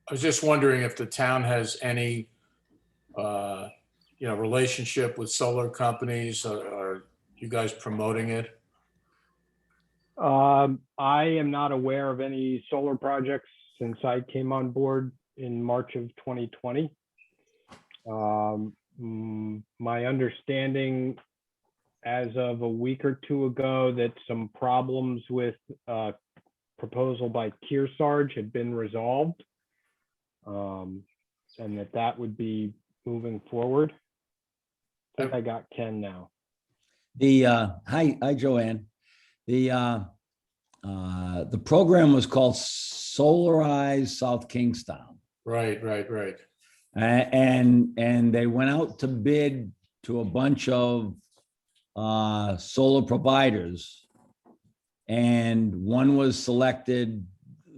I was just wondering if the town has any, relationship with solar companies. Are you guys promoting it? I am not aware of any solar projects since I came on board in March of 2020. My understanding as of a week or two ago that some problems with proposal by Kearsarge had been resolved, and that would be moving forward. I think I got Ken now. Hi Joanne. The program was called Solarize South Kingstown. Right. And they went out to bid to a bunch of solar providers, and one was selected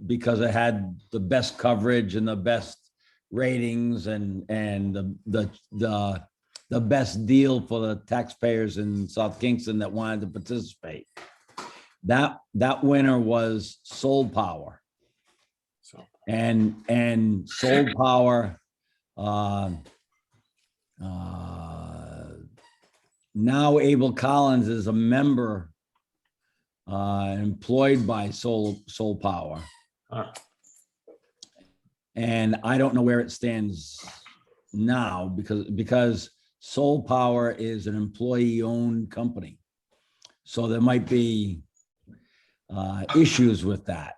because it had the best coverage and the best ratings and the best deal for the taxpayers in South Kingston that wanted to participate. That winner was Soul Power. So And Soul Power now Abel Collins is a member employed by Soul Power. And I don't know where it stands now because Soul Power is an employee-owned company. So there might be issues with that.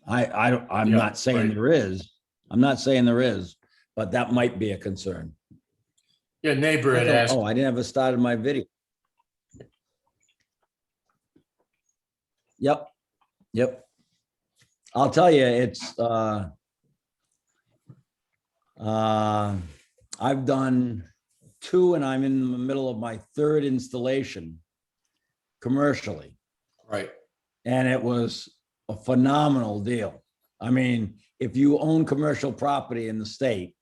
I'm not saying there is. I'm not saying there is, but that might be a concern. Yeah, neighbor had asked. Oh, I didn't have started my video. Yep. I'll tell you, it's I've done 2 and I'm in the middle of my 3rd installation commercially. Right. And it was a phenomenal deal. I mean, if you own commercial property in the state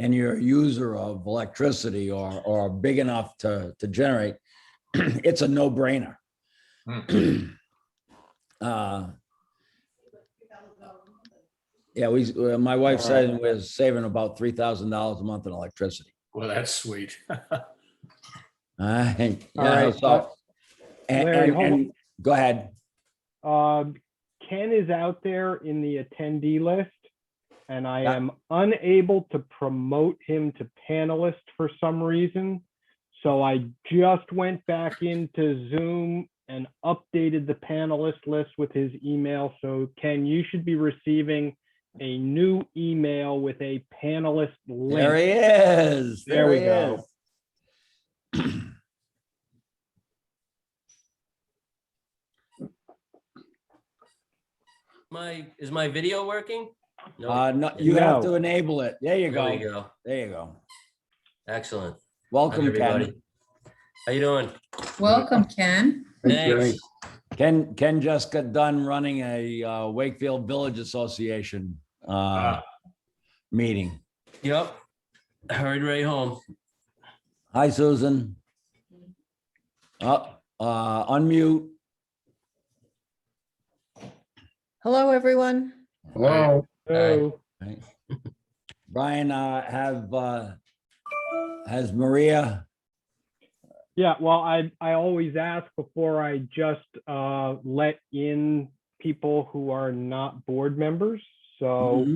and you're a user of electricity or big enough to generate, it's a no-brainer. Yeah, my wife said we're saving about $3,000 a month in electricity. Well, that's sweet. Yeah, right, so, Larry, and go ahead. Ken is out there in the attendee list, and I Yeah. am unable to promote him to panelist for some reason. So I just went back into Zoom and updated the panelist list with his email. So Ken, you should be receiving a new email with a panelist link. There he is. There we he go. is. Is my video working? No, you have No. to enable it. There you There we go. go. There you go. Excellent. Hi, Welcome, everybody. Ken. How you doing? Welcome, Ken. Thanks. Ken just got done running a Wakefield Village Association meeting. Yep. Hurried right home. Hi, Susan. Unmute. Hello, everyone. Hello. So Right. Brian, has Maria? yeah, well, I always ask before I just let in people who are not board members. So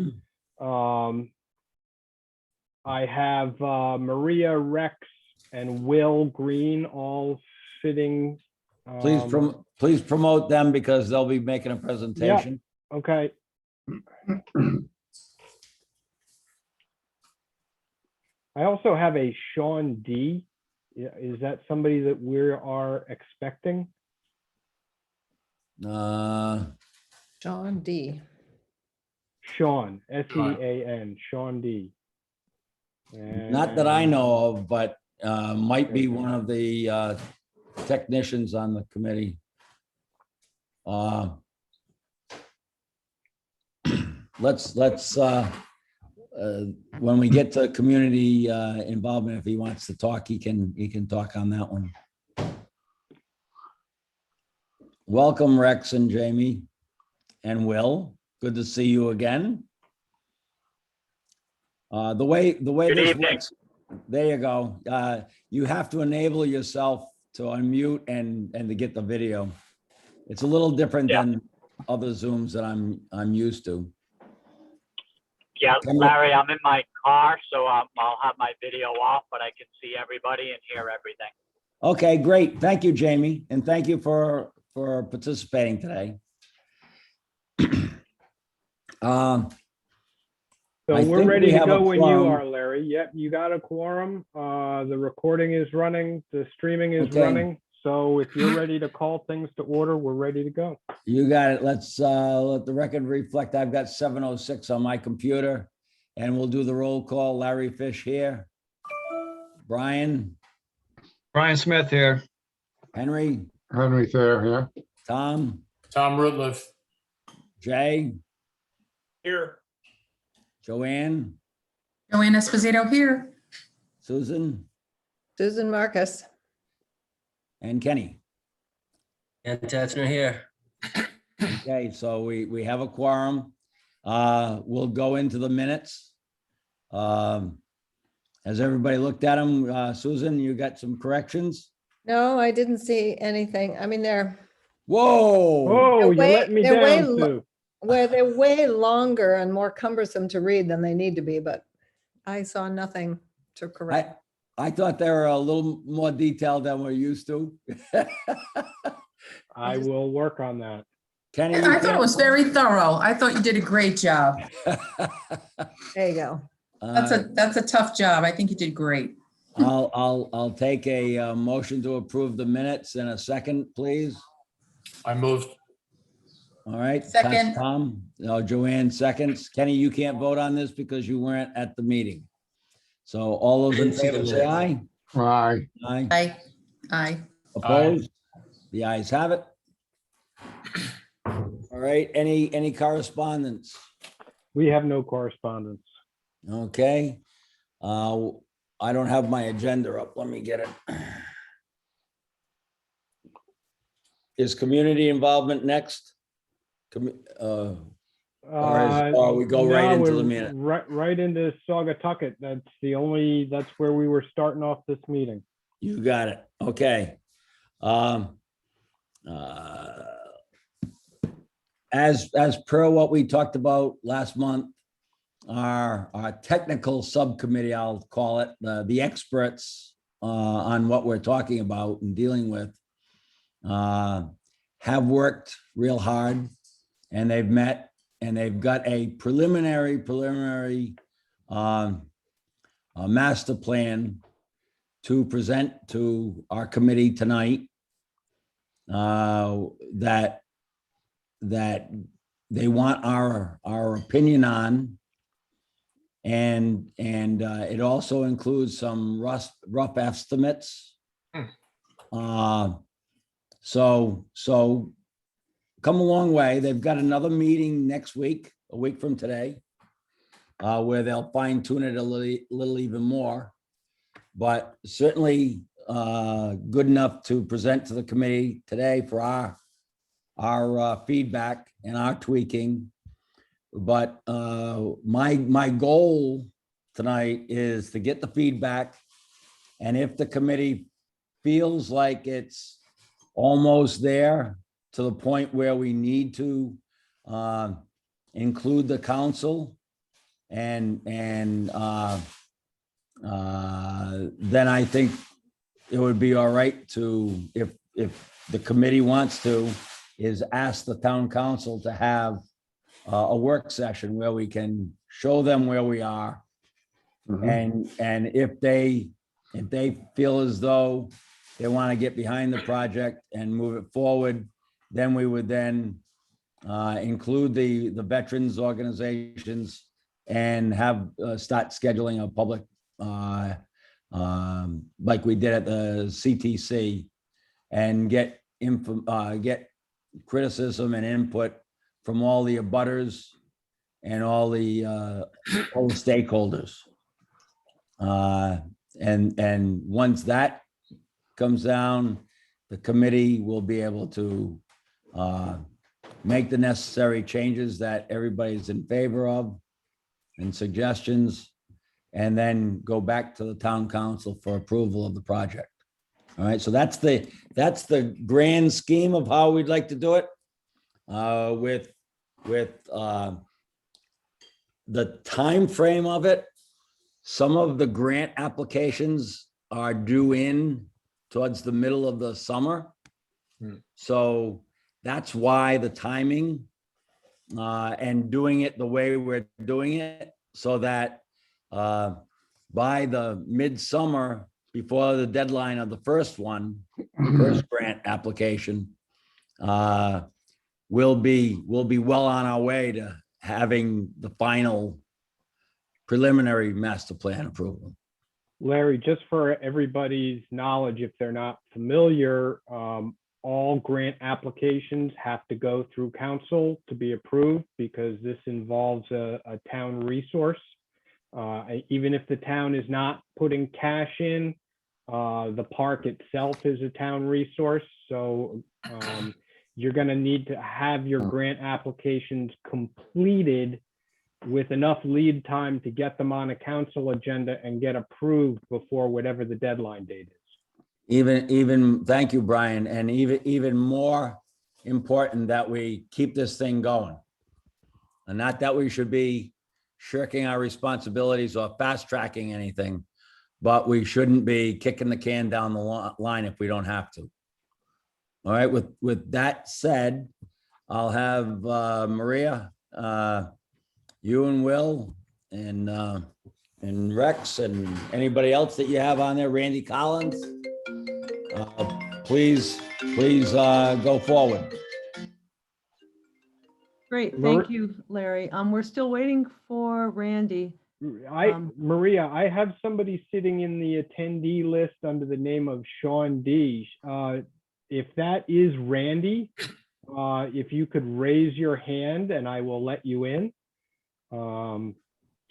I have Maria, Rex, and Will Green all sitting. Please promote them because they'll be making a presentation. Okay. I also have a Sean D. Is that somebody that we are expecting? Uh, John D. Sean, S-E-A-N, Sean D. Not that I know of, but might be one of the technicians on the committee. Let's when we get to community involvement, if he wants to talk, he can talk on that one. Welcome, Rex and Jamie and Will. Good to see you again. The way Good this evening. works, there you go. You have to enable yourself to unmute and to get the video. It's a little different Yeah. than other Zooms that I'm used to. Yeah, Can you- Larry, I'm in my car, so I'll have my video off, but I can see everybody and hear everything. Okay, great. Thank you, Jamie, and thank you for participating today. So I we're think ready we to have a go when you quorum. are, Larry. Yep, you got a quorum. The recording is running, the streaming is Okay. running. So if you're ready to call things to order, we're ready to go. You got it. Let's let the record reflect. I've got 7:06 on my computer, and we'll do the roll call. Larry Fish here. Brian, Brian Smith here. Henry, Henry Thayer here. Tom, Tom Rutliff. Jay, Here. Joanne, Joanne Esposito here. Susan, Susan Marcus. and Kenny. And Tetzner here. Okay, so we have a quorum. We'll go into the minutes. Has everybody looked at them? Susan, you got some corrections? No, I didn't see anything. I mean, Whoa. Oh, you're way- letting me they're way down lo- too. they're way longer and more cumbersome to read than they need to be, but I saw nothing to correct. I thought they were a little more detailed than we're used to. I will work on that. Kenny, I thought it was very thorough. I thought you did a great job. There you go. That's a tough job. I think you did great. I'll take a motion to approve the minutes in a second, please. I moved. All right. that's Second. Tom, Joanne seconds. Kenny, you can't vote on this because you weren't at the meeting. So all those in Didn't see the favor say aye. Aye. Aye. Aye. Aye. Opposed? The ayes have it. All right, any correspondence? We have no correspondence. Okay. I don't have my agenda up. Let me get it. Is community involvement next? Or we go right no, into the we're minute? Right into Saugatucket. That's where we were starting off this meeting. You got it. Okay. As per what we talked about last month, our technical subcommittee, I'll call it, the experts on what we're talking about and dealing with, have worked real hard, and they've met, and they've got a preliminary master plan to present to our committee tonight, that they want our opinion on. And it also includes some rough estimates. So come a long way. They've got another meeting next week, a week from today, where they'll fine tune it a little even more. But certainly good enough to present to the committee today for our feedback and our tweaking. But my goal tonight is to get the feedback, and if the committee feels like it's almost there to the point where we need to include the council, and then I think it would be all right to, if the committee wants to, is ask the town council to have a work session where we can show them where we are. And if they feel as though they want to get behind the project and move it forward, then we would then include the veterans organizations and have start scheduling a public like we did at the CTC, and get criticism and input from all the abutters and all the stakeholders. And once that comes down, the committee will be able to make the necessary changes that everybody's in favor of, and suggestions. and then go back to the town council for approval of the project. All right, so that's the grand scheme of how we'd like to do it. With the time frame of it, some of the grant applications are due in towards the middle of the summer. So that's why the timing and doing it the way we're doing it, so that by the midsummer, before the deadline of the first grant application, we'll be well on our way to having the final preliminary master plan approval. Larry, just for everybody's knowledge, if they're not familiar, all grant applications have to go through council to be approved because this involves a town resource. Even if the town is not putting cash in, the park itself is a town resource. So you're going to need to have your grant applications completed with enough lead time to get them on a council agenda and get approved before whatever the deadline date is. Even, thank you, Brian, and even more important that we keep this thing going. And not that we should be shirking our responsibilities or fast tracking anything, but we shouldn't be kicking the can down the line if we don't have to. All right, with that said, I'll have Maria, you and Will and Rex and anybody else that you have on there, Randy Collins, please go forward. Great, Mar- thank you, Larry. We're still waiting for Randy. Maria, I have somebody sitting in the attendee list under the name of Sean D. If that is Randy, if you could raise your hand and I will let you in.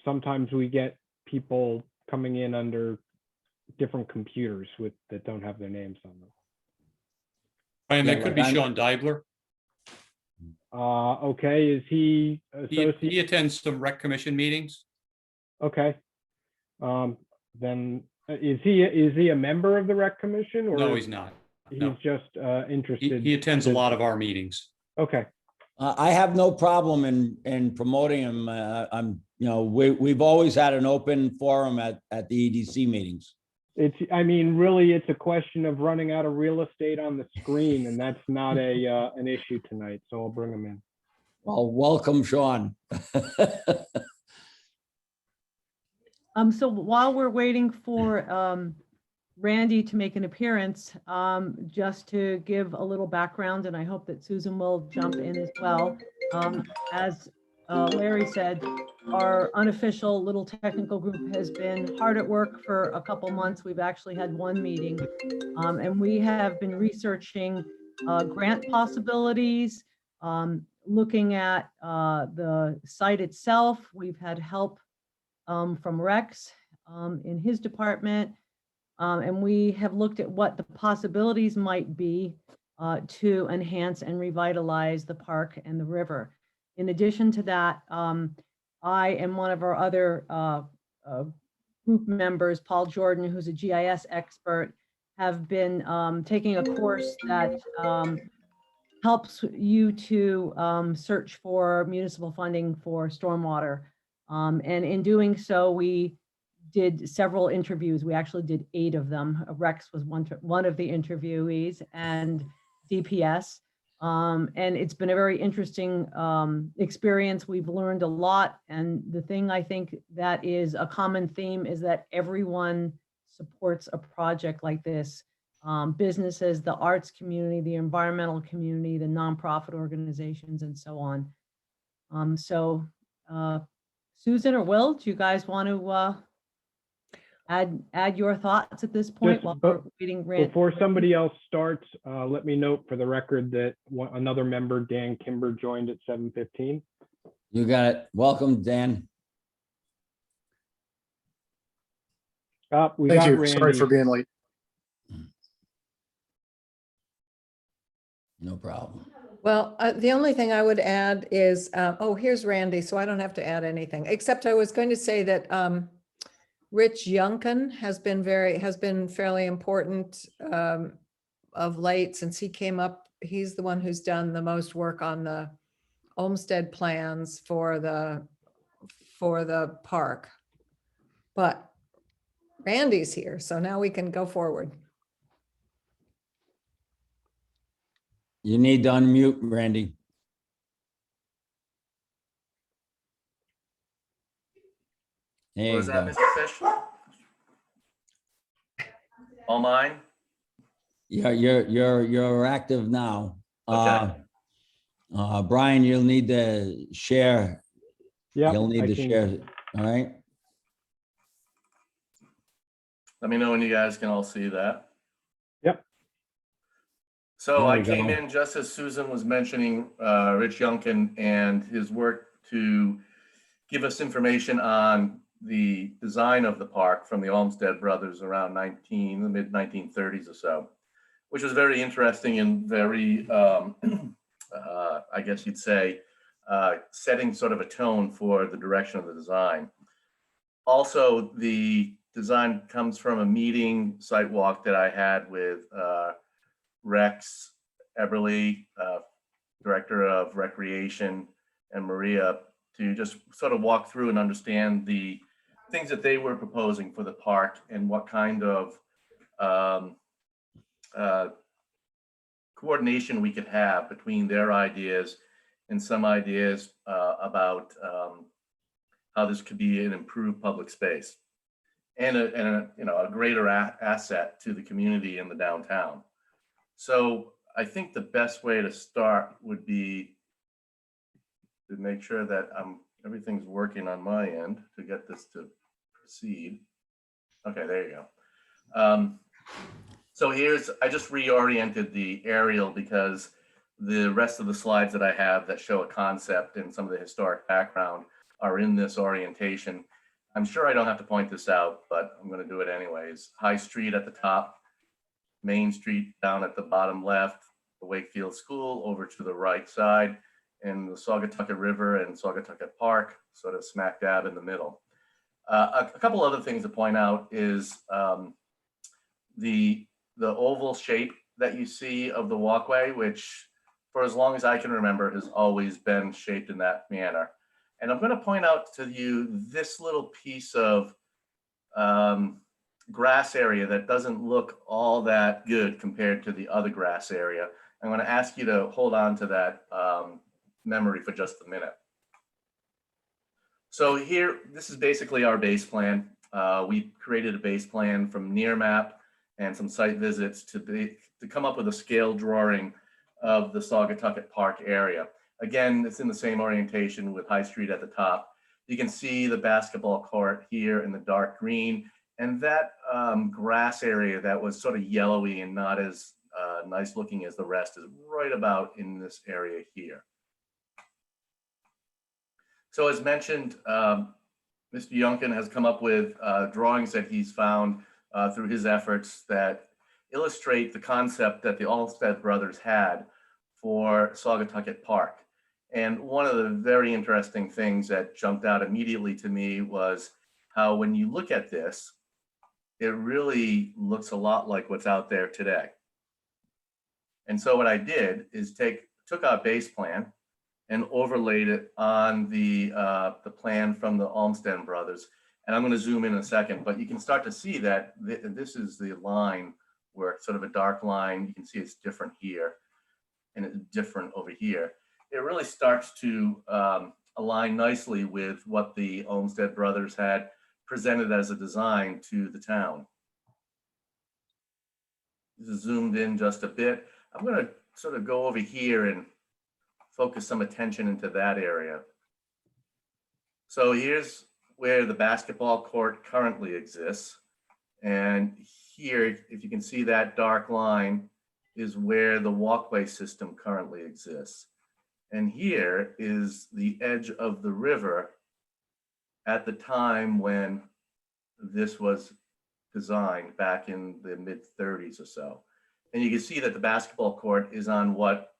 Sometimes we get people coming in under different computers that don't have their names on them. Brian, Yeah, that could like be I'm- Sean Deibler. Okay, is he associate? He attends some rec commission meetings. Okay. Then is he a member of the rec commission or? No, he's not. He's no. just interested. He attends a lot of our meetings. Okay. I have no problem in promoting him. We've always had an open forum at the EDC meetings. Really, it's a question of running out of real estate on the screen, and that's not an issue tonight. So I'll bring him in. Well, welcome, Sean. So while we're waiting for Randy to make an appearance, just to give a little background, and I hope that Susan will jump in as well. As Larry said, our unofficial little technical group has been hard at work for a couple months. We've actually had one meeting, and we have been researching grant possibilities, looking at the site itself. We've had help from Rex in his department. And we have looked at what the possibilities might be to enhance and revitalize the park and the river. In addition to that, I and one of our other group members, Paul Jordan, who's a GIS expert, have been taking a course that helps you to search for municipal funding for stormwater. And in doing so, we did several interviews. We actually did 8 of them. Rex was one of the interviewees, and DPS. And it's been a very interesting experience. We've learned a lot. And the thing I think that is a common theme is that everyone supports a project like this. Businesses, the arts community, the environmental community, the nonprofit organizations, and so on. Susan or Will, do you guys want to add your thoughts at this point while we're waiting? Before somebody else starts, let me note for the record that another member, Dan Kimber, joined at 7:15. You got it. Welcome, Dan. We Thank got you. Randy. Sorry for being late. No problem. Well, the only thing I would add is, here's Randy, so I don't have to add anything, except I was going to say that Rich Youngkin has been fairly important of late since he came up. He's the one who's done the most work on the Olmsted plans for the park. But Randy's here, so now we can go forward. You need to unmute, Randy. There Was you that go. Mr. Fish? All mine? Yeah, you're active now. Okay. Brian, you'll need to share. Yeah, You'll need I to can- share. All right. Let me know when you guys can all see that. Yep. So There I we came go. in just as Susan was mentioning Rich Youngkin and his work to give us information on the design of the park from the Olmsted brothers around the mid 1930s or so, which was very interesting and very, I guess you'd say, setting sort of a tone for the direction of the design. Also, the design comes from a meeting site walk that I had with Rex Eberly, Director of Recreation, and Maria, to just sort of walk through and understand the things that they were proposing for the park and what kind of coordination we could have between their ideas and some ideas about how this could be an improved public space and a greater asset to the community in the downtown. So I think the best way to start would be to make sure that everything's working on my end to get this to proceed. Okay, there you go. So I just reoriented the aerial because the rest of the slides that I have that show a concept and some of the historic background are in this orientation. I'm sure I don't have to point this out, but I'm going to do it anyways. High Street at the top, Main Street down at the bottom left, the Wakefield School over to the right side, and the Saugatucket River and Saugatucket Park sort of smack dab in the middle. A couple other things to point out is the oval shape that you see of the walkway, which for as long as I can remember has always been shaped in that manner. And I'm going to point out to you this little piece of grass area that doesn't look all that good compared to the other grass area. I'm going to ask you to hold on to that memory for just a minute. So here, this is basically our base plan. We created a base plan from near map and some site visits to come up with a scale drawing of the Saugatucket Park area. Again, it's in the same orientation with High Street at the top. You can see the basketball court here in the dark green, and that grass area that was sort of yellowy and not as nice looking as the rest is right about in this area here. So as mentioned, Mr. Youngkin has come up with drawings that he's found through his efforts that illustrate the concept that the Olmsted brothers had for Saugatucket Park. And one of the very interesting things that jumped out immediately to me was how when you look at this, it really looks a lot like what's out there today. And so what I did is took our base plan and overlaid it on the plan from the Olmsted brothers. And I'm going to zoom in a second, but you can start to see that this is the line where it's sort of a dark line. You can see it's different here and it's different over here. It really starts to align nicely with what the Olmsted brothers had presented as a design to the town. This is zoomed in just a bit. I'm going to sort of go over here and focus some attention into that area. So here's where the basketball court currently exists. And here, if you can see that dark line, is where the walkway system currently exists. And here is the edge of the river at the time when this was designed back in the mid-30s or so. And you can see that the basketball court is on what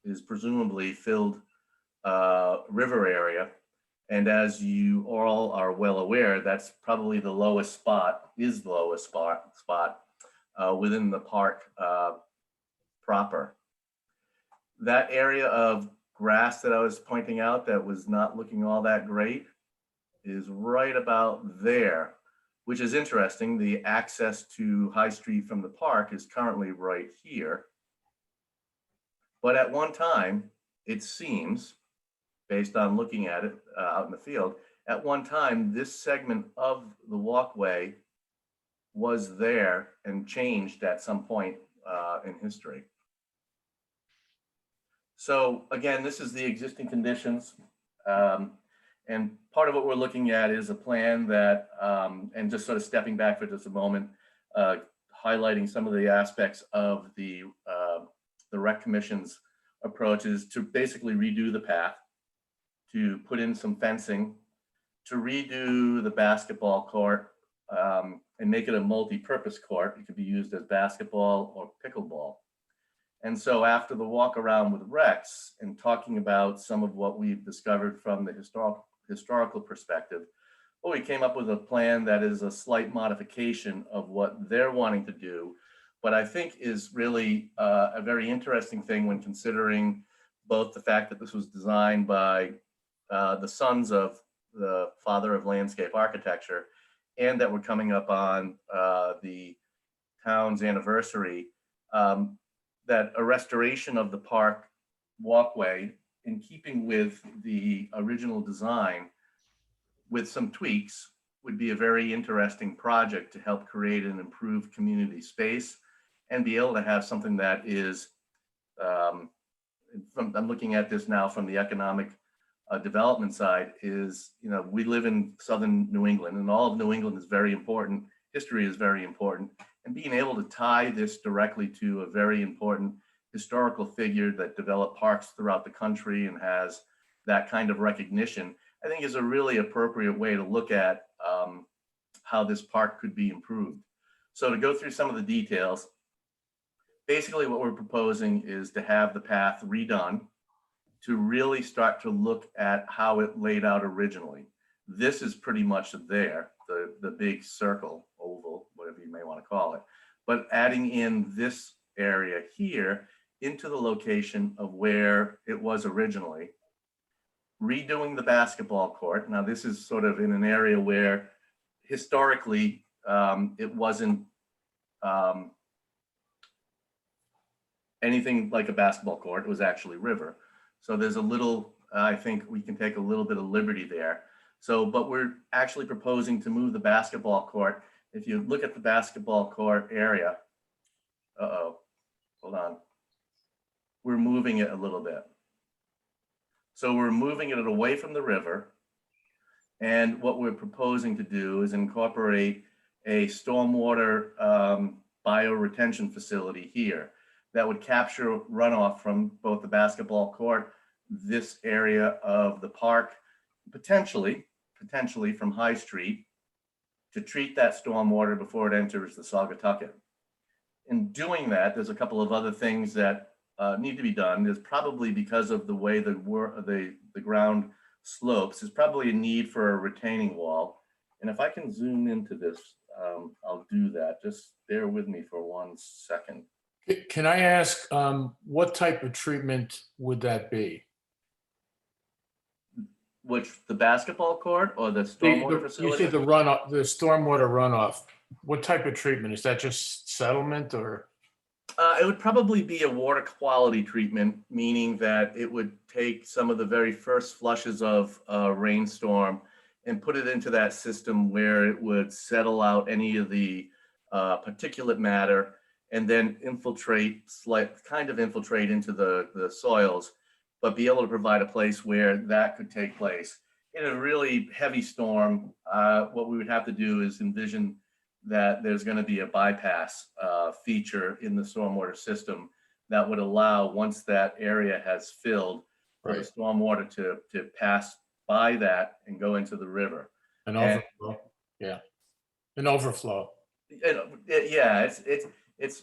is presumably filled river area. And as you all are well aware, that's probably the lowest spot, is the lowest spot within the park proper. That area of grass that I was pointing out that was not looking all that great is right about there, which is interesting. The access to High Street from the park is currently right here. But at one time, it seems, based on looking at it out in the field, at one time, this segment of the walkway was there and changed at some point in history. So again, this is the existing conditions. And part of what we're looking at is a plan that, and just sort of stepping back for just a moment, highlighting some of the aspects of the Rec Commission's approaches to basically redo the path, to put in some fencing, to redo the basketball court and make it a multi-purpose court. It could be used as basketball or pickleball. And so after the walk around with Rex and talking about some of what we've discovered from the historical perspective, well, we came up with a plan that is a slight modification of what they're wanting to do, but I think is really a very interesting thing when considering both the fact that this was designed by the sons of the father of landscape architecture, and that we're coming up on the town's anniversary, that a restoration of the park walkway in keeping with the original design with some tweaks would be a very interesting project to help create an improved community space and be able to have something that is, I'm looking at this now from the economic development side, is, you know, we live in southern New England and all of New England is very important. History is very important. And being able to tie this directly to a very important historical figure that developed parks throughout the country and has that kind of recognition, I think is a really appropriate way to look at how this park could be improved. So to go through some of the details, basically what we're proposing is to have the path redone to really start to look at how it laid out originally. This is pretty much there, the big circle, oval, whatever you may want to call it, but adding in this area here into the location of where it was originally, redoing the basketball court. Now this is sort of in an area where historically it wasn't anything like a basketball court. It was actually river. So there's a little, I think we can take a little bit of liberty there. So, but we're actually proposing to move the basketball court. If you look at the basketball court area, hold on. We're moving it a little bit. So we're moving it away from the river. And what we're proposing to do is incorporate a stormwater bioretention facility here that would capture runoff from both the basketball court, this area of the park, potentially from High Street, to treat that stormwater before it enters the Saugatucket. In doing that, there's a couple of other things that need to be done. There's probably, because of the way the ground slopes, there's probably a need for a retaining wall. And if I can zoom into this, I'll do that. Just bear with me for 1 second. Can I ask, what type of treatment would that be? Which, the basketball court or the stormwater You facility? said the runoff, the stormwater runoff. What type of treatment? Is that just settlement or? It would probably be a water quality treatment, meaning that it would take some of the very first flushes of a rainstorm and put it into that system where it would settle out any of the particulate matter and then infiltrate into the soils, but be able to provide a place where that could take place. In a really heavy storm, what we would have to do is envision that there's going to be a bypass feature in the stormwater system that would allow, once that area has filled, for the stormwater to pass by that and go into the river. An overflow, yeah. An overflow. Yeah, it's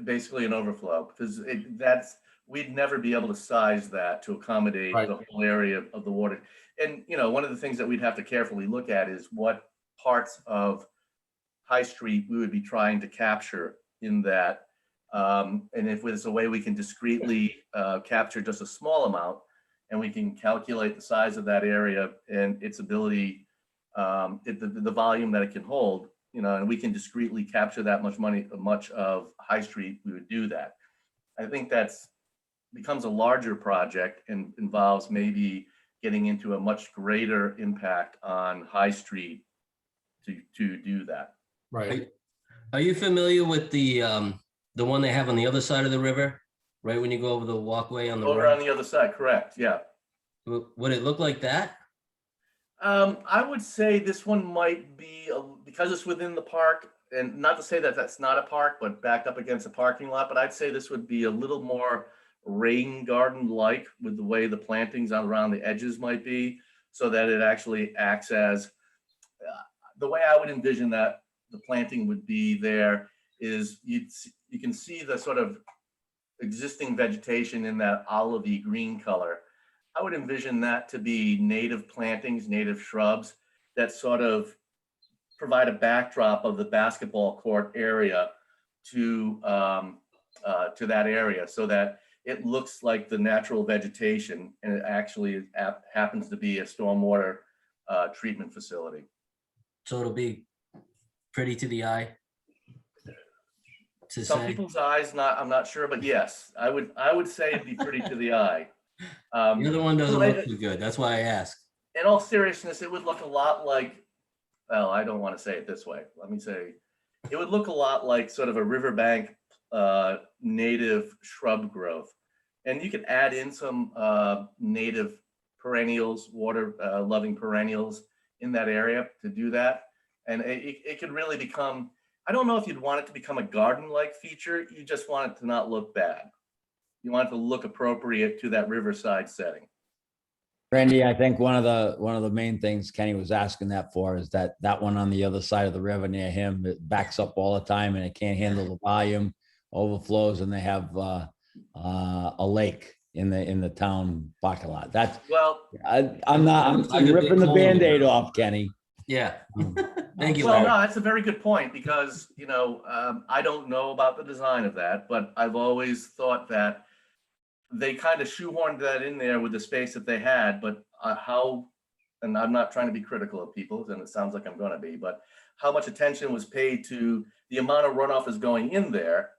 basically an overflow, because that's we'd never be able to size that to accommodate Right. the whole area of the water. And, you know, one of the things that we'd have to carefully look at is what parts of High Street we would be trying to capture in that. And if there's a way we can discreetly capture just a small amount, and we can calculate the size of that area and its ability, the volume that it can hold, you know, and we can discreetly capture that much of High Street, we would do that. I think that's becomes a larger project and involves maybe getting into a much greater impact on High Street to do that. Right. Are you familiar with the one they have on the other side of the river, right when you go over the walkway on the Over on right? the other side, correct, yeah. Would it look like that? I would say this one might be, because it's within the park, and not to say that that's not a park, but backed up against a parking lot, but I'd say this would be a little more rain garden-like with the way the plantings around the edges might be, so that it actually acts as, the way I would envision that the planting would be there is you can see the sort of existing vegetation in that olivey green color. I would envision that to be native plantings, native shrubs that sort of provide a backdrop of the basketball court area to that area, so that it looks like the natural vegetation, and it actually happens to be a stormwater treatment facility. So it'll be pretty to the eye? To Some say? people's eyes, I'm not sure, but yes, I would say it'd be pretty to the eye. The other one doesn't related- look too good. That's why I asked. In all seriousness, it would look a lot like, well, I don't want to say it this way. Let me say, it would look a lot like sort of a riverbank native shrub growth. And you could add in some native perennials, water loving perennials in that area to do that. And it could really become, I don't know if you'd want it to become a garden-like feature. You just want it to not look bad. You want it to look appropriate to that riverside setting. Randy, I think one of the main things Kenny was asking that for is that one on the other side of the river near him, it backs up all the time and it can't handle the volume, overflows, and they have a lake in the town parking lot. That's, Well, I'm Like a big ripping the hole. Band-Aid off, Kenny. Yeah. Thank you, well, Larry. no, that's a very good point because, you know, I don't know about the design of that, but I've always thought that they kind of shoehorned that in there with the space that they had, but and I'm not trying to be critical of people, and it sounds like I'm going to be, but how much attention was paid to the amount of runoff is going in there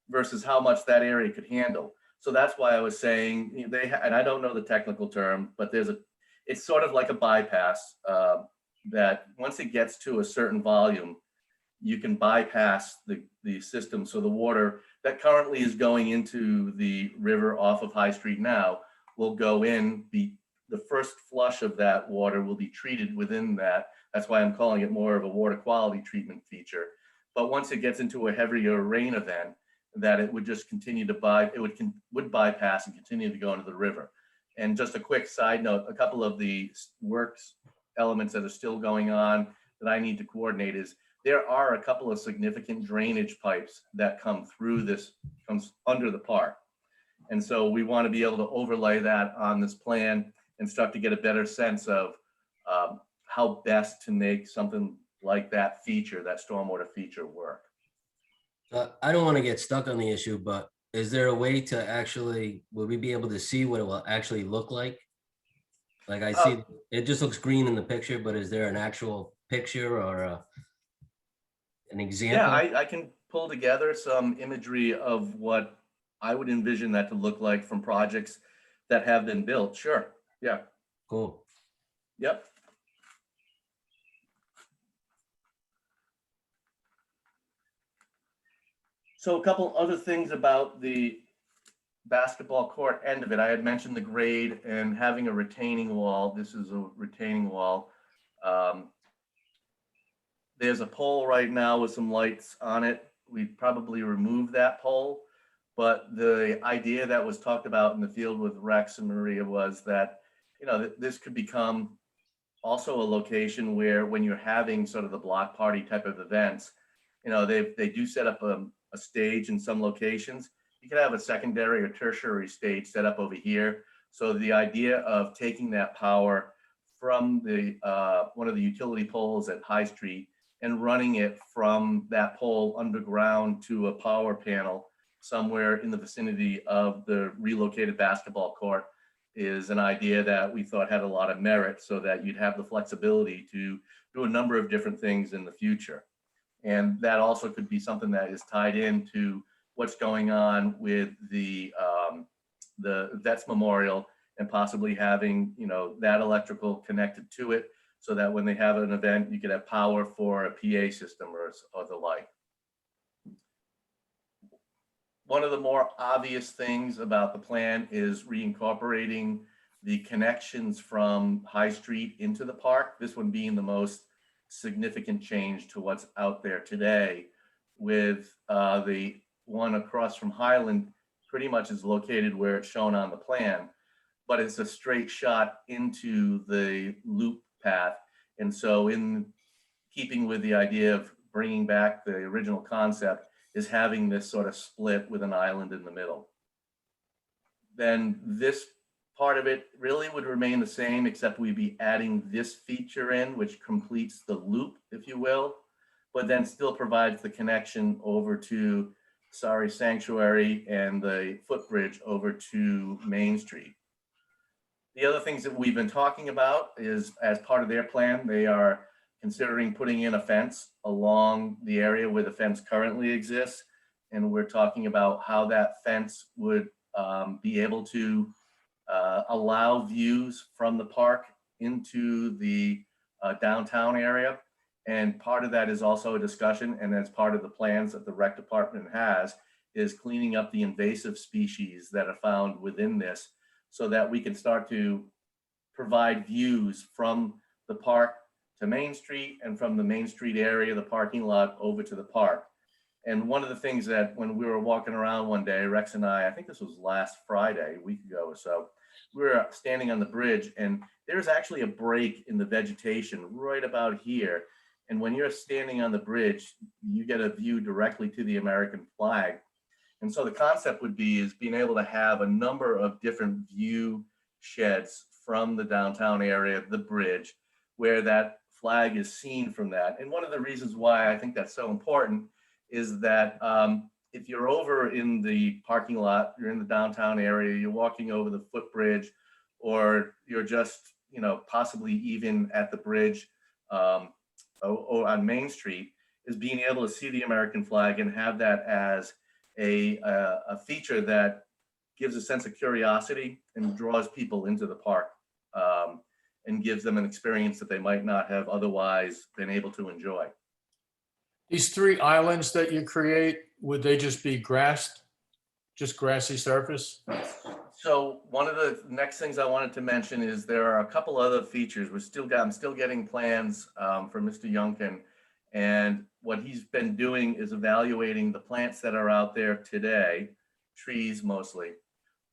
versus how much that area could handle. So that's why I was saying and I don't know the technical term, but it's sort of like a bypass that once it gets to a certain volume, you can bypass the system. So the water that currently is going into the river off of High Street now will go in, the first flush of that water will be treated within that. That's why I'm calling it more of a water quality treatment feature. But once it gets into a heavier rain event, that it would just continue to would bypass and continue to go into the river. And just a quick side note, a couple of the works elements that are still going on that I need to coordinate is there are a couple of significant drainage pipes that comes under the park. And so we want to be able to overlay that on this plan and start to get a better sense of how best to make something like that feature, that stormwater feature, work. I don't want to get stuck on the issue, but is there a way to actually, will we be able to see what it will actually look like? Like I see, it just looks green in the picture, but is there an actual picture or an example? Yeah, I can pull together some imagery of what I would envision that to look like from projects that have been built. Sure. Yeah. Cool. Yep. So a couple other things about the basketball court end of it. I had mentioned the grade and having a retaining wall. This is a retaining wall. There's a pole right now with some lights on it. We'd probably remove that pole. But the idea that was talked about in the field with Rex and Maria was that, you know, this could become also a location where when you're having sort of the block party type of events, you know, they do set up a stage in some locations. you could have a secondary or tertiary stage set up over here. So the idea of taking that power from the one of the utility poles at High Street and running it from that pole underground to a power panel somewhere in the vicinity of the relocated basketball court is an idea that we thought had a lot of merit, so that you'd have the flexibility to do a number of different things in the future. And that also could be something that is tied into what's going on with the Vets Memorial, and possibly having, you know, that electrical connected to it, so that when they have an event, you could have power for a PA system or the like. One of the more obvious things about the plan is reincorporating the connections from High Street into the park. This one being the most significant change to what's out there today, with the one across from Highland pretty much is located where it's shown on the plan, but it's a straight shot into the loop path. And so in keeping with the idea of bringing back the original concept, is having this sort of split with an island in the middle. Then this part of it really would remain the same, except we'd be adding this feature in, which completes the loop, if you will, but then still provides the connection over to Sari Sanctuary and the footbridge over to Main Street. The other things that we've been talking about is, as part of their plan, they are considering putting in a fence along the area where the fence currently exists. And we're talking about how that fence would be able to allow views from the park into the downtown area. And part of that is also a discussion, and that's part of the plans that the rec department has, is cleaning up the invasive species that are found within this, so that we can start to provide views from the park to Main Street, and from the Main Street area, the parking lot, over to the park. And one of the things that when we were walking around one day, Rex and I think this was last Friday, a week ago or so, we were standing on the bridge, and there's actually a break in the vegetation right about here. And when you're standing on the bridge, you get a view directly to the American flag. And so the concept would be is being able to have a number of different view sheds from the downtown area, the bridge, where that flag is seen from that. And one of the reasons why I think that's so important is that if you're over in the parking lot, you're in the downtown area, you're walking over the footbridge, or you're just, you know, possibly even at the bridge or on Main Street, is being able to see the American flag and have that as a feature that gives a sense of curiosity and draws people into the park, and gives them an experience that they might not have otherwise been able to enjoy. These 3 islands that you create, would they just be grassed, just grassy surface? So one of the next things I wanted to mention is there are a couple other features. I'm still getting plans from Mr. Youngkin, and what he's been doing is evaluating the plants that are out there today, trees mostly,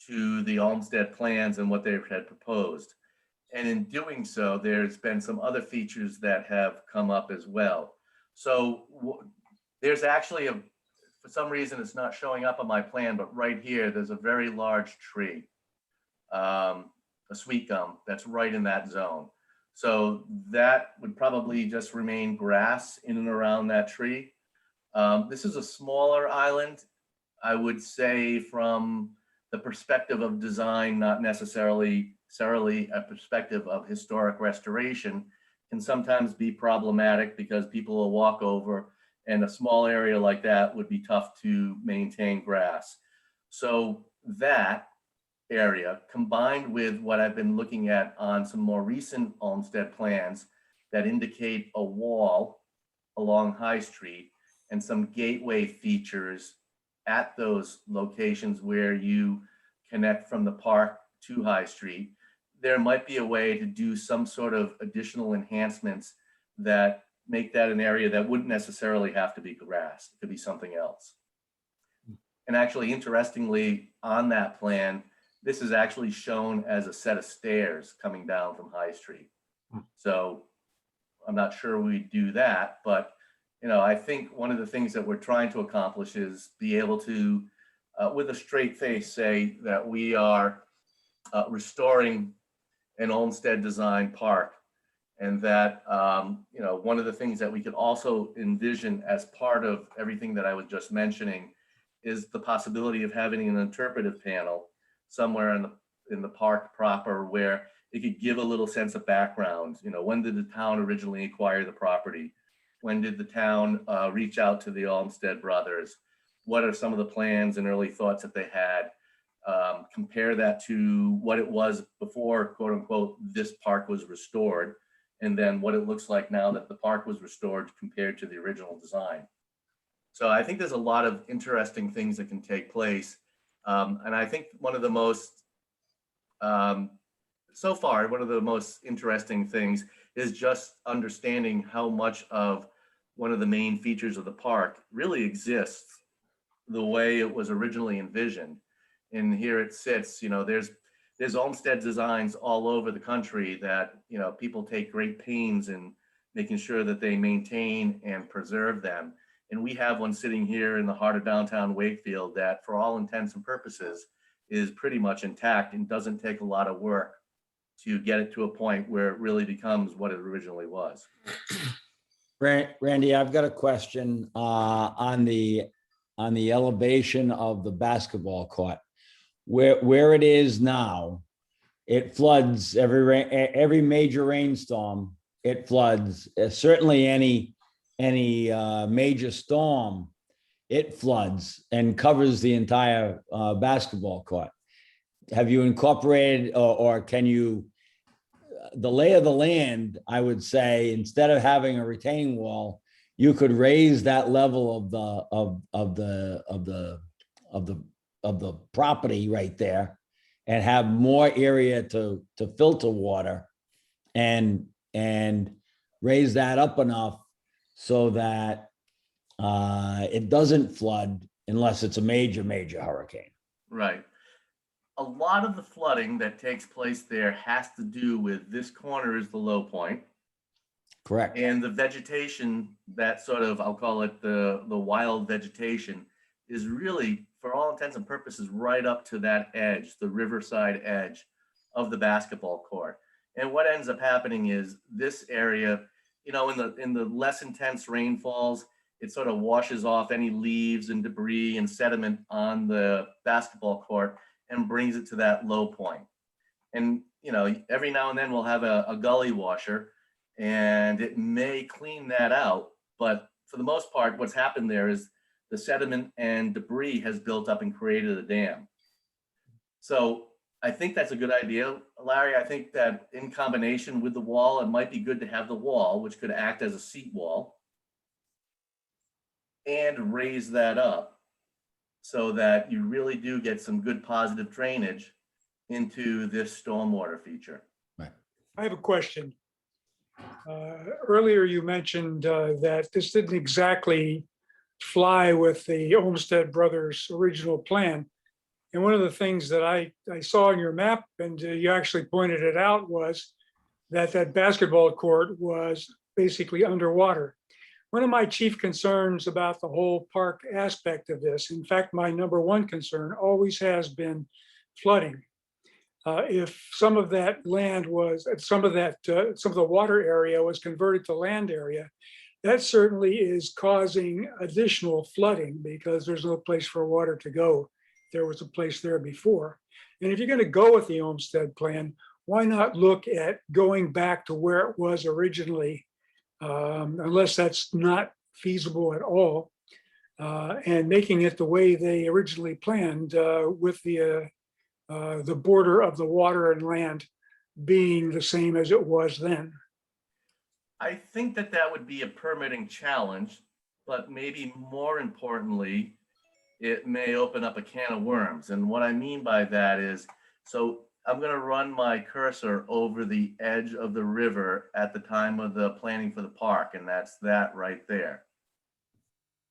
to the Olmsted plans and what they had proposed. And in doing so, there's been some other features that have come up as well. So there's actually for some reason, it's not showing up on my plan, but right here, there's a very large tree, a sweet gum that's right in that zone. So that would probably just remain grass in and around that tree. This is a smaller island, I would say, from the perspective of design, not necessarily a perspective of historic restoration, can sometimes be problematic because people will walk over, and a small area like that would be tough to maintain grass. So that area, combined with what I've been looking at on some more recent Olmsted plans that indicate a wall along High Street and some gateway features at those locations where you connect from the park to High Street, there might be a way to do some sort of additional enhancements that make that an area that wouldn't necessarily have to be grass. It could be something else. And actually, interestingly, on that plan, this is actually shown as a set of stairs coming down from High Street. So I'm not sure we do that, but I think one of the things that we're trying to accomplish is be able to with a straight face say that we are restoring an Olmsted design park. And that, one of the things that we could also envision as part of everything that I was just mentioning is the possibility of having an interpretive panel somewhere in the park proper where it could give a little sense of background. When did the town originally acquire the property? When did the town reach out to the Olmsted brothers? What are some of the plans and early thoughts that they had? Compare that to what it was before, quote unquote, this park was restored, and then what it looks like now that the park was restored compared to the original design. So I think there's a lot of interesting things that can take place. And I think one of the most, so far, one of the most interesting things is just understanding how much of one of the main features of the park really exists the way it was originally envisioned. And here it sits, there's Olmsted designs all over the country that, people take great pains in making sure that they maintain and preserve them. And we have one sitting here in the heart of downtown Wakefield that, for all intents and purposes, is pretty much intact and doesn't take a lot of work to get it to a point where it really becomes what it originally was. Randy, I've got a question on the elevation of the basketball court. Where it is now, it floods every major rainstorm. It floods. Certainly any major storm, it floods and covers the entire basketball court. Have you incorporated or can you, the lay of the land, I would say, instead of having a retaining wall, you could raise that level of the property right there and have more area to filter water and raise that up enough so that it doesn't flood unless it's a major hurricane. Right. A lot of the flooding that takes place there has to do with this corner is the low point. Correct. And the vegetation, that sort of, I'll call it the wild vegetation, is really, for all intents and purposes, right up to that edge, the riverside edge of the basketball court. And what ends up happening is this area, in the less intense rainfalls, it sort of washes off any leaves and debris and sediment on the basketball court and brings it to that low point. And, every now and then we'll have a gully washer and it may clean that out. But for the most part, what's happened there is the sediment and debris has built up and created a dam. So I think that's a good idea, Larry. I think that in combination with the wall, it might be good to have the wall, which could act as a seat wall, and raise that up so that you really do get some good positive drainage into this stormwater feature. I have a question. Earlier you mentioned that this didn't exactly fly with the Olmsted Brothers original plan. And one of the things that I saw in your map, and you actually pointed it out, was that basketball court was basically underwater. One of my chief concerns about the whole park aspect of this, in fact, my number one concern always has been flooding. If some of that land was, some of the water area was converted to land area, that certainly is causing additional flooding because there's no place for water to go. There was a place there before. And if you're going to go with the Olmsted plan, why not look at going back to where it was originally, unless that's not feasible at all, and making it the way they originally planned, with the border of the water and land being the same as it was then. I think that would be a permitting challenge, but maybe more importantly, it may open up a can of worms. And what I mean by that is, so I'm going to run my cursor over the edge of the river at the time of the planning for the park, and that's that right there.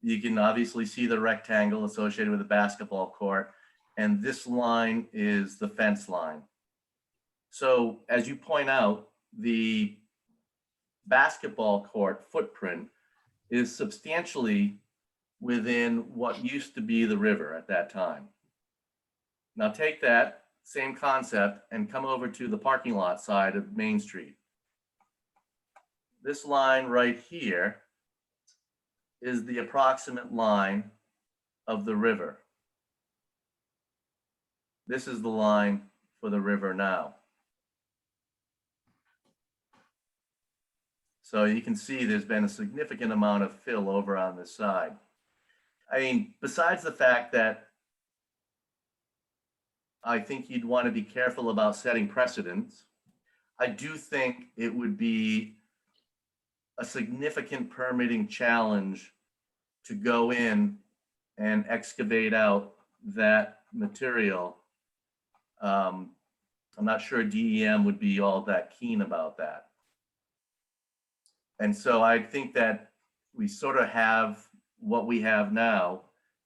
You can obviously see the rectangle associated with the basketball court, and this line is the fence line. So as you point out, the basketball court footprint is substantially within what used to be the river at that time. Now take that same concept and come over to the parking lot side of Main Street. This line right here is the approximate line of the river. This is the line for the river now. So you can see there's been a significant amount of fill over on this side. I mean, besides the fact that I think you'd want to be careful about setting precedents, I do think it would be a significant permitting challenge to go in and excavate out that material. I'm not sure DEM would be all that keen about that. And so I think that we sort of have what we have now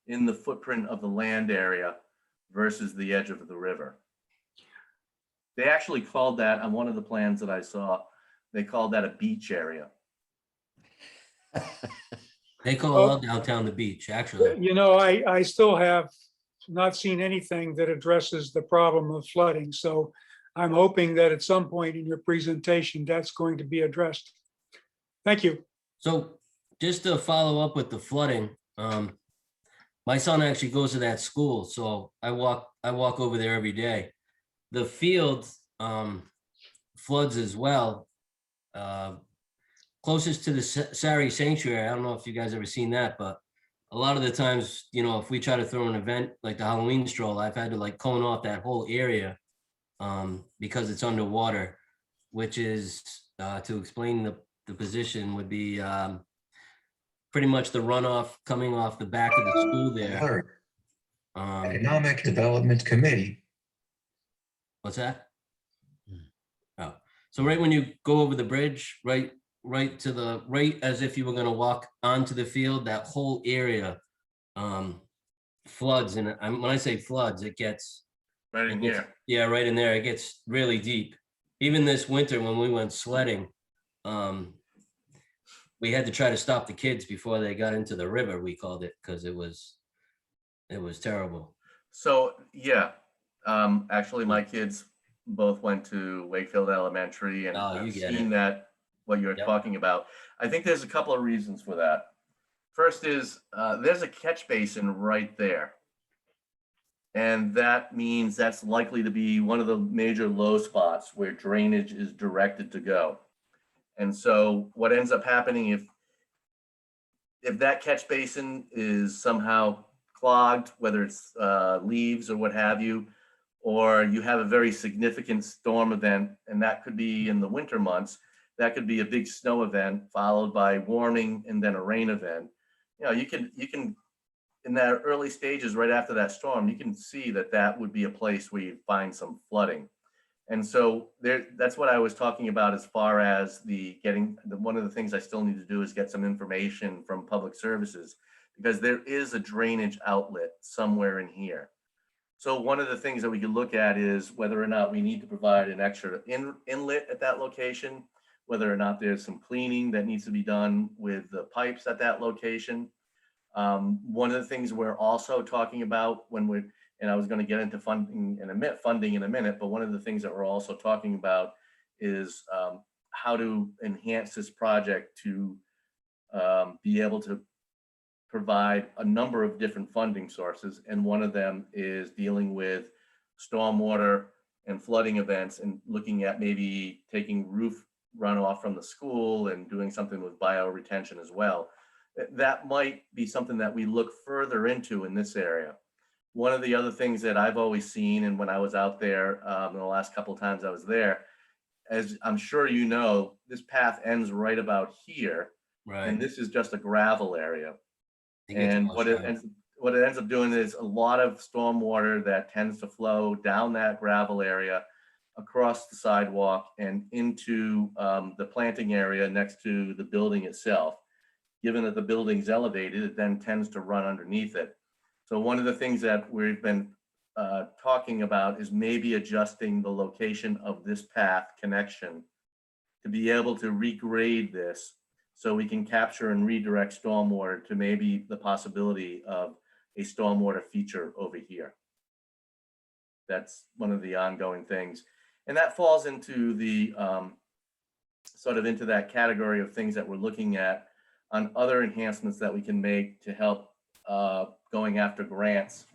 in the footprint of the land area versus the edge of the river. They actually called that, on one of the plans that I saw, they called that a beach area. They call all downtown the beach, actually. You know, I still have not seen anything that addresses the problem of flooding. So I'm hoping that at some point in your presentation, that's going to be addressed. Thank you. So just to follow up with the flooding, my son actually goes to that school, so I walk over there every day. The field floods as well. Closest to the Sari Sanctuary, I don't know if you guys ever seen that, but a lot of the times, you know, if we try to throw an event like the Halloween stroll, I've had to like cone off that whole area because it's underwater, which is, to explain the position, would be pretty much the runoff coming off the back of the school there. Alert. Economic Development Committee. What's that? Oh, so right when you go over the bridge, right to the right, as if you were going to walk onto the field, that whole area floods. And when I say floods, it gets Right in here. Yeah, right in there. It gets really deep. Even this winter when we went sledding, we had to try to stop the kids before they got into the river, we called it, because it was terrible. So, yeah, actually my kids both went to Wakefield Elementary, and I've seen that, what you're talking about. I think there's a couple of reasons for that. First is there's a catch basin right there. And that means that's likely to be one of the major low spots where drainage is directed to go. And so what ends up happening if that catch basin is somehow clogged, whether it's leaves or what have you, or you have a very significant storm event, and that could be in the winter months, that could be a big snow event followed by warming and then a rain event. You know, you can in that early stages right after that storm, you can see that would be a place where you find some flooding. And so that's what I was talking about as far as one of the things I still need to do is get some information from public services, because there is a drainage outlet somewhere in here. So one of the things that we could look at is whether or not we need to provide an extra inlet at that location, whether or not there's some cleaning that needs to be done with the pipes at that location. One of the things we're also talking about and I was going to get into funding in a minute, but one of the things that we're also talking about is how to enhance this project to be able to provide a number of different funding sources. And one of them is dealing with stormwater and flooding events and looking at maybe taking roof runoff from the school and doing something with bioretention as well. That might be something that we look further into in this area. One of the other things that I've always seen, and when I was out there in the last couple of times I was there, as I'm sure you know, this path ends right about here. Right. And this is just a gravel area. And what it ends up doing is a lot of stormwater that tends to flow down that gravel area, across the sidewalk and into the planting area next to the building itself. Given that the building's elevated, it then tends to run underneath it. So one of the things that we've been talking about is maybe adjusting the location of this path connection to be able to regrade this so we can capture and redirect stormwater to maybe the possibility of a stormwater feature over here. That's one of the ongoing things. And that falls into the sort of into that category of things that we're looking at on other enhancements that we can make to help going after grants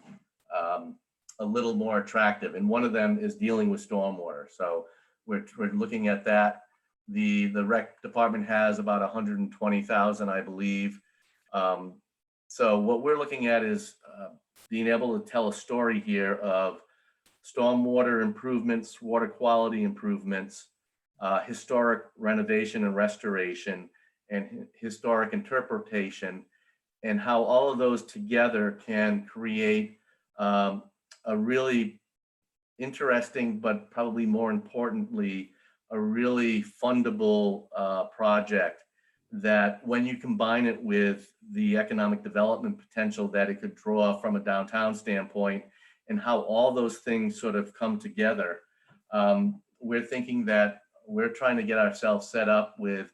a little more attractive. And one of them is dealing with stormwater. So we're looking at that. The rec department has about 120,000, I believe. So what we're looking at is being able to tell a story here of stormwater improvements, water quality improvements, historic renovation and restoration, and historic interpretation, and how all of those together can create a really interesting, but probably more importantly, a really fundable project that when you combine it with the economic development potential that it could draw from a downtown standpoint and how all those things sort of come together, we're thinking that we're trying to get ourselves set up with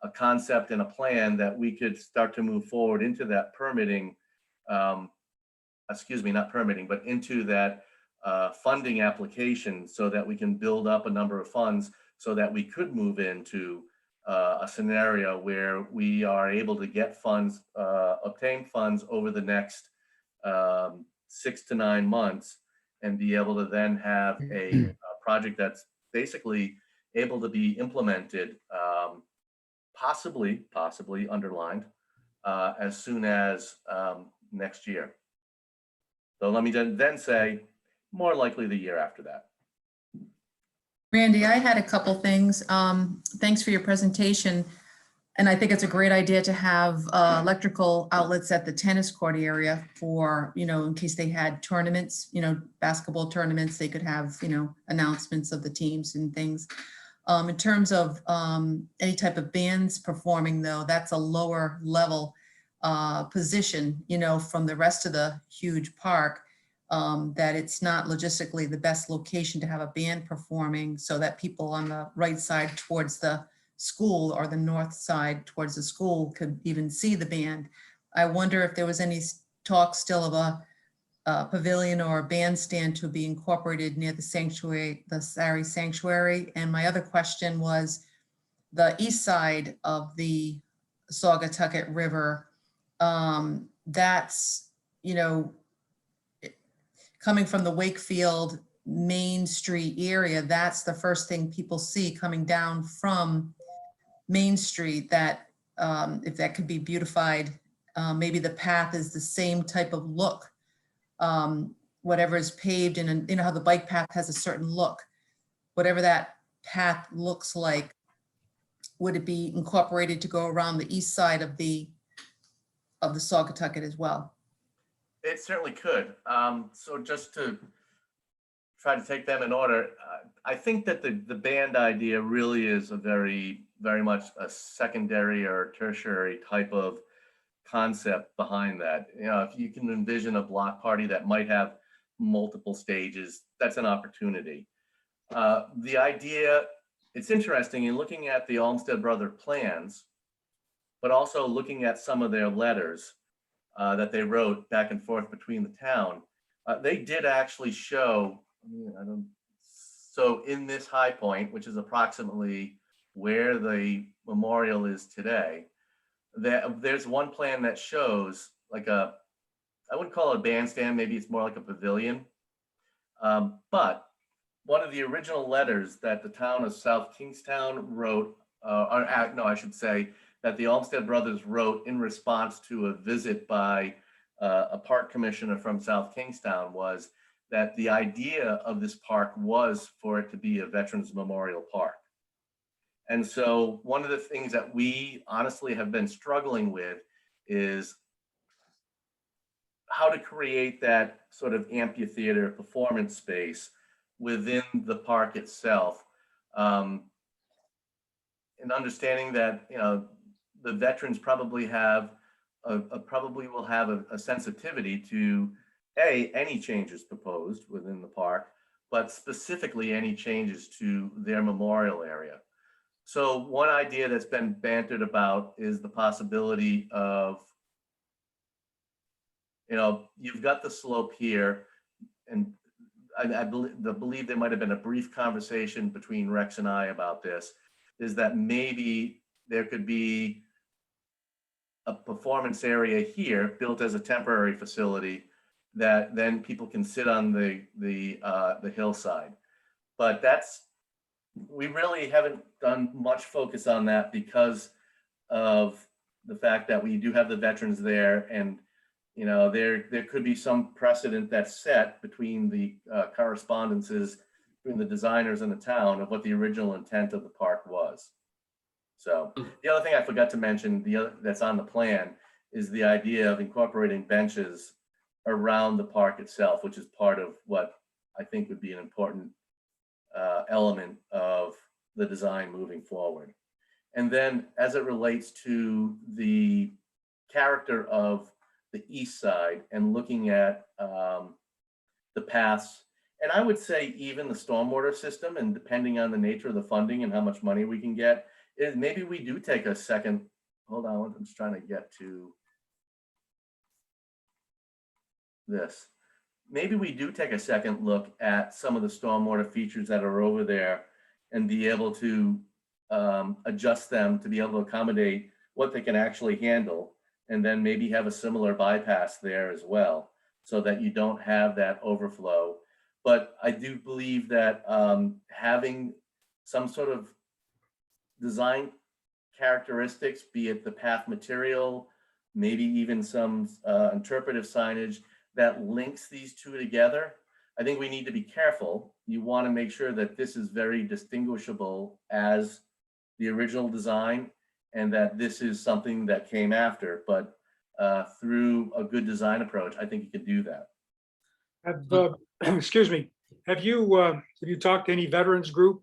a concept and a plan that we could start to move forward into that permitting, excuse me, not permitting, but into that funding application so that we can build up a number of funds so that we could move into a scenario where we are able to get funds, obtain funds over the next 6 to 9 months and be able to then have a project that's basically able to be implemented, possibly underlined, as soon as next year. So let me then say more likely the year after that. Randy, I had a couple things. Thanks for your presentation. And I think it's a great idea to have electrical outlets at the tennis court area for, in case they had tournaments, basketball tournaments, they could have, announcements of the teams and things. In terms of any type of bands performing though, that's a lower level position, from the rest of the huge park. That it's not logistically the best location to have a band performing so that people on the right side towards the school or the north side towards the school could even see the band. I wonder if there was any talk still of a pavilion or a bandstand to be incorporated near the sanctuary, the Sari Sanctuary. And my other question was the east side of the Saugatucket River. That's, coming from the Wakefield Main Street area, that's the first thing people see coming down from Main Street, that if that could be beautified, maybe the path is the same type of look, whatever is paved, and how the bike path has a certain look, whatever that path looks like, would it be incorporated to go around the east side of the Saugatucket as well? It certainly could. So just to try to take them in order, I think that the band idea really is a very much a secondary or tertiary type of concept behind that. If you can envision a block party that might have multiple stages, that's an opportunity. The idea, it's interesting in looking at the Olmsted Brother plans, but also looking at some of their letters that they wrote back and forth between the town. They did actually show, so in this high point, which is approximately where the memorial is today, there's one plan that shows like I wouldn't call it a bandstand, maybe it's more like a pavilion. But one of the original letters that the town of South Kingstown wrote, no, I should say, that the Olmsted Brothers wrote in response to a visit by a park commissioner from South Kingstown, was that the idea of this park was for it to be a Veterans Memorial Park. And so one of the things that we honestly have been struggling with is how to create that sort of amphitheater performance space within the park itself. And understanding that, the veterans probably will have a sensitivity to any changes proposed within the park, but specifically any changes to their memorial area. So one idea that's been bantered about is the possibility of, you've got the slope here, and I believe there might have been a brief conversation between Rex and I about this, is that maybe there could be a performance area here built as a temporary facility that then people can sit on the hillside. But we really haven't done much focus on that because of the fact that we do have the veterans there, and there could be some precedent that's set between the correspondences between the designers and the town of what the original intent of the park was. So the other thing I forgot to mention, that's on the plan, is the idea of incorporating benches around the park itself, which is part of what I think would be an important element of the design moving forward. And then as it relates to the character of the east side and looking at the paths, and I would say even the stormwater system, and depending on the nature of the funding and how much money we can get, is maybe we do take a second, hold on, I'm just trying to get to this. Maybe we do take a second look at some of the stormwater features that are over there and be able to adjust them to be able to accommodate what they can actually handle, and then maybe have a similar bypass there as well, so that you don't have that overflow. But I do believe that having some sort of design characteristics, be it the path material, maybe even some interpretive signage that links these two together. I think we need to be careful. You want to make sure that this is very distinguishable as the original design, and that this is something that came after, but through a good design approach, I think you can do that. Excuse me, have you talked to any veterans group?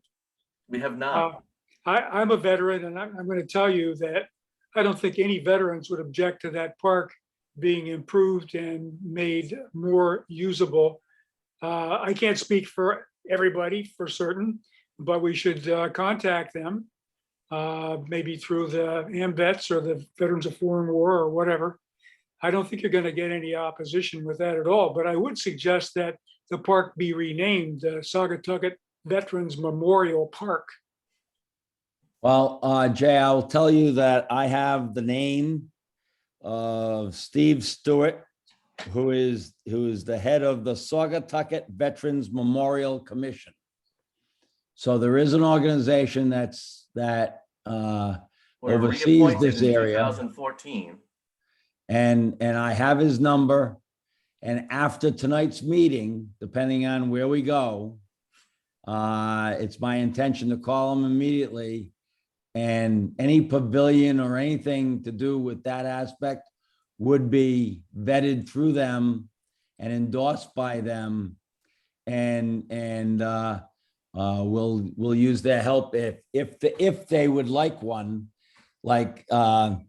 We have not. I'm a veteran, and I'm going to tell you that I don't think any veterans would object to that park being improved and made more usable. I can't speak for everybody for certain, but we should contact them, maybe through the AMVETS or the Veterans of Foreign War or whatever. I don't think you're going to get any opposition with that at all, but I would suggest that the park be renamed Saugatucket Veterans Memorial Park. Well, Jay, I will tell you that I have the name of Steve Stewart, who is the head of the Saugatucket Veterans Memorial Commission. So there is an organization that oversees this area. 2014. And I have his number. And after tonight's meeting, depending on where we go, it's my intention to call him immediately. And any pavilion or anything to do with that aspect would be vetted through them and endorsed by them. And we'll use their help if they would like one. Like I'd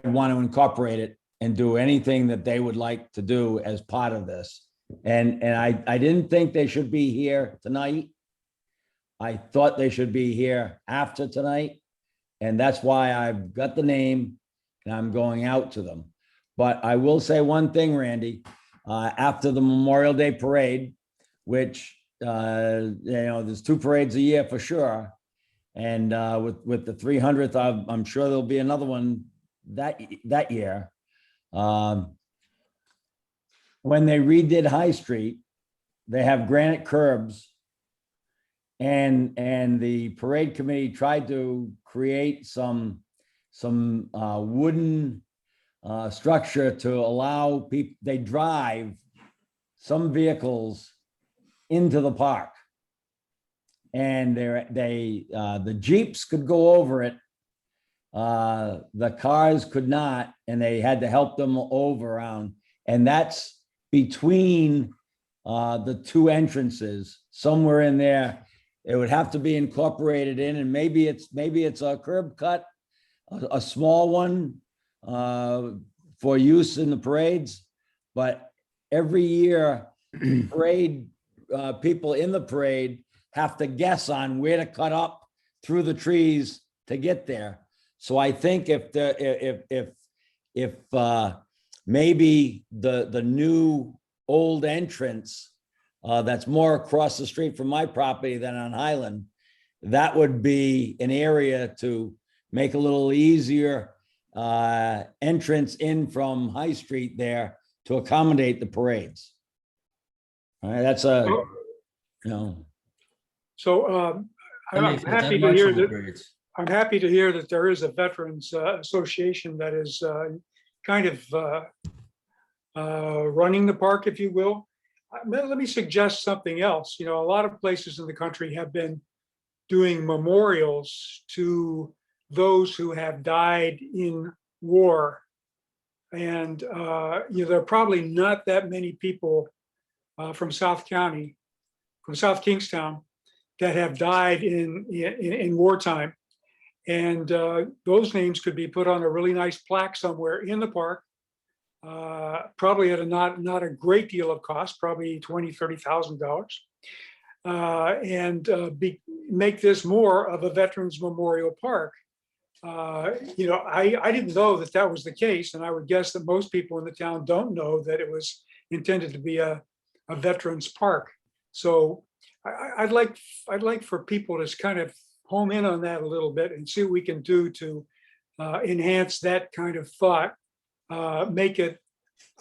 want to incorporate it and do anything that they would like to do as part of this. And I didn't think they should be here tonight. I thought they should be here after tonight. And that's why I've got the name and I'm going out to them. But I will say one thing, Randy, after the Memorial Day parade, which, there's 2 parades a year for sure. And with the 300th, I'm sure there'll be another one that year. When they redid High Street, they have granite curbs. And the parade committee tried to create some wooden structure to allow people, they drive some vehicles into the park. And the Jeeps could go over it. The cars could not, and they had to help them over around. And that's between the 2 entrances, somewhere in there. It would have to be incorporated in, and maybe it's a curb cut, a small one for use in the parades. But every year, parade people in the parade have to guess on where to cut up through the trees to get there. So I think if maybe the new old entrance that's more across the street from my property than on Highland, that would be an area to make a little easier entrance in from High Street there to accommodate the parades. All right, that's a, you know, So That I'm makes sense. happy I've to watched hear some that. parades. I'm happy to hear that there is a veterans association that is kind of running the park, if you will. Let me suggest something else. You know, a lot of places in the country have been doing memorials to those who have died in war. And you know, there are probably not that many people from South County, from South Kingstown, that have died in wartime. And those names could be put on a really nice plaque somewhere in the park, probably at a not a great deal of cost, probably $20,000, $30,000, and make this more of a Veterans Memorial Park. You know, I didn't know that that was the case, and I would guess that most people in the town don't know that it was intended to be a veterans park. So I'd like for people to kind of home in on that a little bit and see what we can do to enhance that kind of thought, make it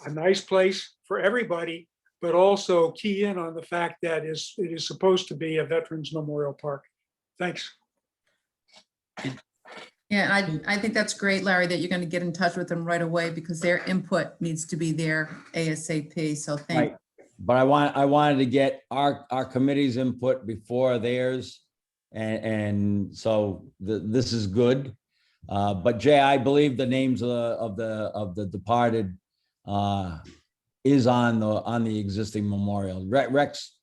a nice place for everybody, but also key in on the fact that it is supposed to be a Veterans Memorial Park. Thanks. Yeah, I think that's great, Larry, that you're going to get in touch with them right away because their input needs to be there ASAP. So thank right. But I wanted to get our committee's input before theirs. And so this is good. But Jay, I believe the names of the departed is on the existing memorial. Rex,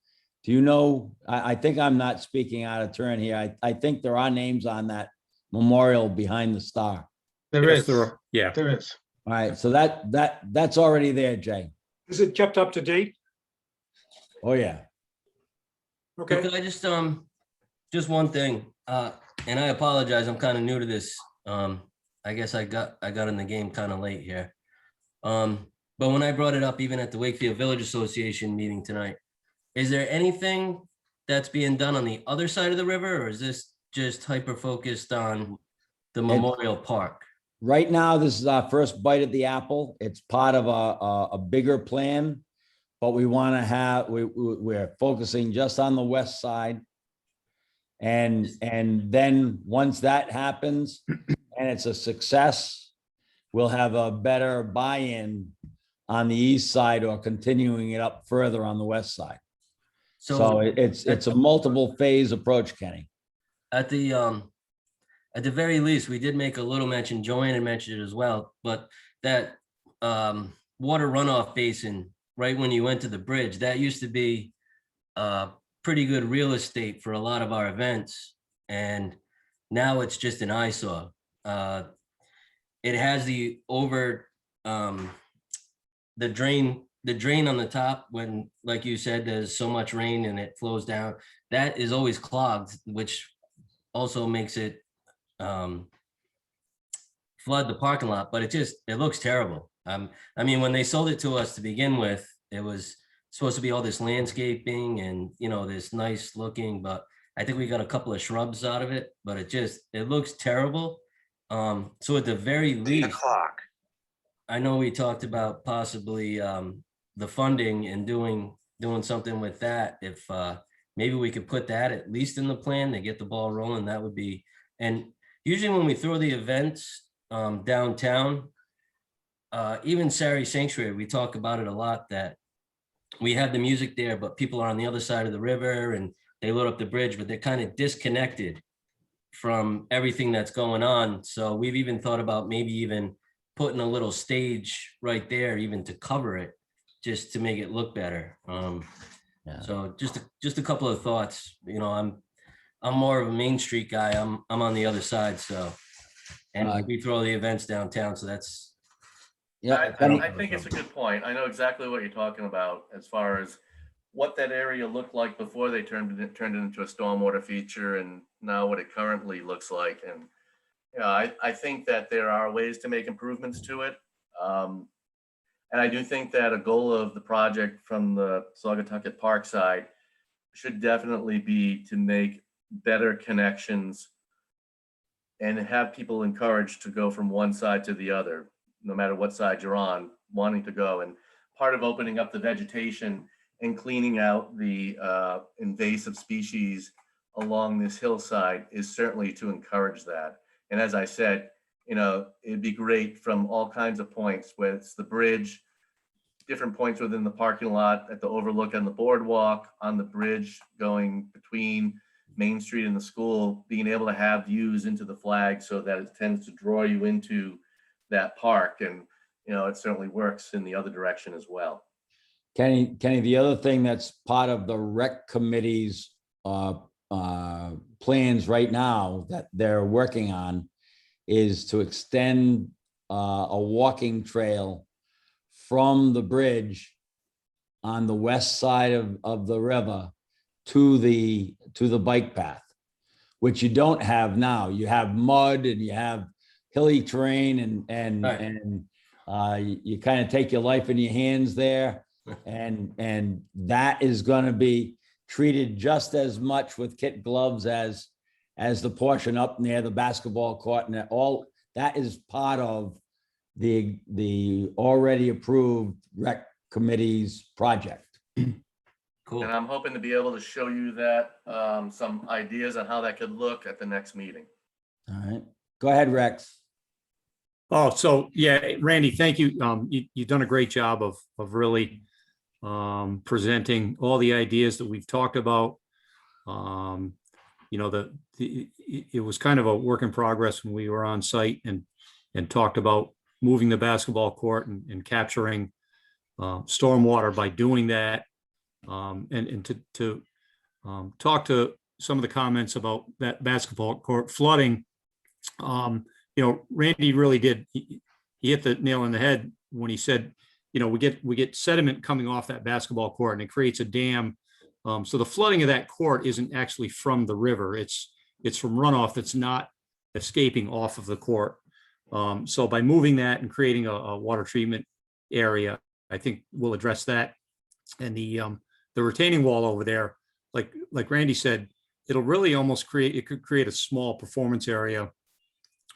do you know, I think I'm not speaking out of turn here. I think there are names on that memorial behind the star. There Yes, is. there are. Yeah. There is. All right, so that's already there, Jay. Is it kept up to date? Oh, yeah. So Okay. could I just one thing, and I apologize, I'm kind of new to this. I guess I got in the game kind of late here. But when I brought it up, even at the Wakefield Village Association meeting tonight, is there anything that's being done on the other side of the river, or is this just hyper focused on the Memorial Park? Right now, this is our first bite at the apple. It's part of a bigger plan, but we want to have, we're focusing just on the west side. And then once that happens and it's a success, we'll have a better buy-in on the east side or continuing it up further on the west side. So it's a multiple phase approach, Kenny. At the very least, we did make a little mention, Joanne had mentioned it as well, but that water runoff basin, right when you went to the bridge, that used to be pretty good real estate for a lot of our events. And now it's just an eyesore. It has the drain on the top when, like you said, there's so much rain and it flows down. That is always clogged, which also makes it flood the parking lot, but it looks terrible. I mean, when they sold it to us to begin with, it was supposed to be all this landscaping and, you know, this nice looking, but I think we got a couple of shrubs out of it, but it looks terrible. So at the very least, I know we talked about possibly the funding and doing something with that. If maybe we could put that at least in the plan to get the ball rolling, that would be. And usually when we throw the events downtown, even Sari Sanctuary, we talk about it a lot, that we have the music there, but people are on the other side of the river and they load up the bridge, but they're kind of disconnected from everything that's going on. So we've even thought about maybe even putting a little stage right there, even to cover it, just to make it look better. So just a couple of thoughts. You know, I'm more of a Main Street guy. I'm on the other side, so, and we throw the events downtown, so that's. Yeah, I think it's a good point. I know exactly what you're talking about as far as what that area looked like before they turned it into a stormwater feature, and now what it currently looks like. And you know, I think that there are ways to make improvements to it. And I do think that a goal of the project from the Saugatucket Park side should definitely be to make better connections and have people encouraged to go from one side to the other, no matter what side you're on, wanting to go. And part of opening up the vegetation and cleaning out the invasive species along this hillside is certainly to encourage that. And as I said, you know, it'd be great from all kinds of points, whether it's the bridge, different points within the parking lot, at the overlook on the boardwalk, on the bridge going between Main Street and the school, being able to have views into the flag so that it tends to draw you into that park. And, you know, it certainly works in the other direction as well. Kenny, the other thing that's part of the rec committee's plans right now that they're working on is to extend a walking trail from the bridge on the west side of the river to the bike path, which you don't have now. You have mud and you have hilly terrain and you kind of take your life in your hands there. And that is going to be treated just as much with kit gloves as the portion up near the basketball court, and all that is part of the already approved rec committee's project. Cool. And I'm hoping to be able to show you that, some ideas on how that could look at the next meeting. All right, go ahead, Rex. Oh, so yeah, Randy, thank you. You've done a great job of really presenting all the ideas that we've talked about. You know, it was kind of a work in progress when we were on site and talked about moving the basketball court and capturing stormwater by doing that. And to talk to some of the comments about that basketball court flooding. You know, Randy really did, he hit the nail on the head when he said, you know, we get sediment coming off that basketball court and it creates a dam. So the flooding of that court isn't actually from the river. It's from runoff that's not escaping off of the court. So by moving that and creating a water treatment area, I think we'll address that. And the retaining wall over there, like Randy said, it'll really almost could create a small performance area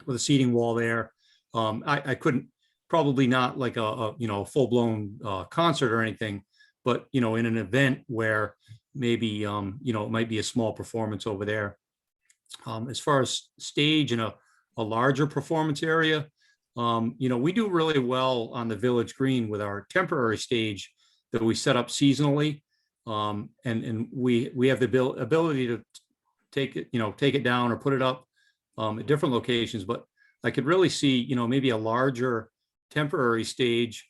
with a seating wall there. I couldn't, probably not like a full-blown concert or anything, but, you know, in an event where maybe, you know, it might be a small performance over there. As far as stage and a larger performance area, you know, we do really well on the Village Green with our temporary stage that we set up seasonally. And we have the ability to take it down or put it up at different locations, but I could really see, you know, maybe a larger temporary stage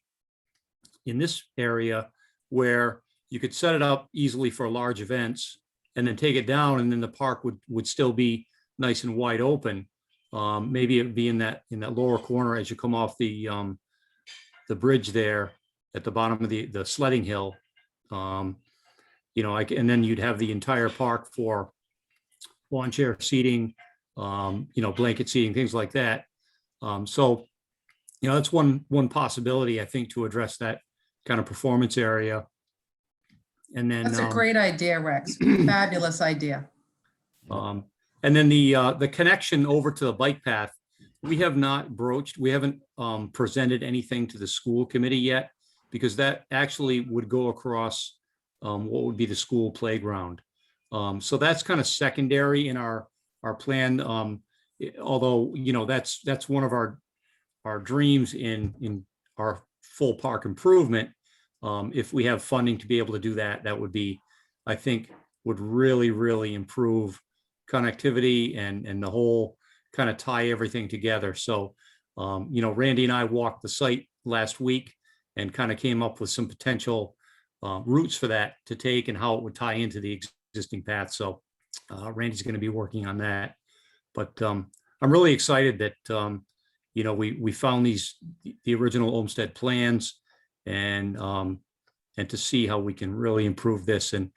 in this area where you could set it up easily for large events and then take it down, and then the park would still be nice and wide open. Maybe it'd be in that lower corner as you come off the bridge there at the bottom of the sledding hill. You know, and then you'd have the entire park for lawn chair seating, you know, blanket seating, things like that. So, you know, that's one possibility, I think, to address that kind of performance area. And then That's a great idea, Rex. Fabulous idea. and then the connection over to the bike path, we have not broached, we haven't presented anything to the school committee yet, because that actually would go across what would be the school playground. So that's kind of secondary in our plan. Although, you know, that's one of our dreams in our full park improvement. If we have funding to be able to do that, that would be, I think, would really, really improve connectivity and the whole kind of tie everything together. So, you know, Randy and I walked the site last week and kind of came up with some potential routes for that to take and how it would tie into the existing path. So Randy's going to be working on that. But I'm really excited that, you know, we found the original Olmsted plans and to see how we can really improve this. And,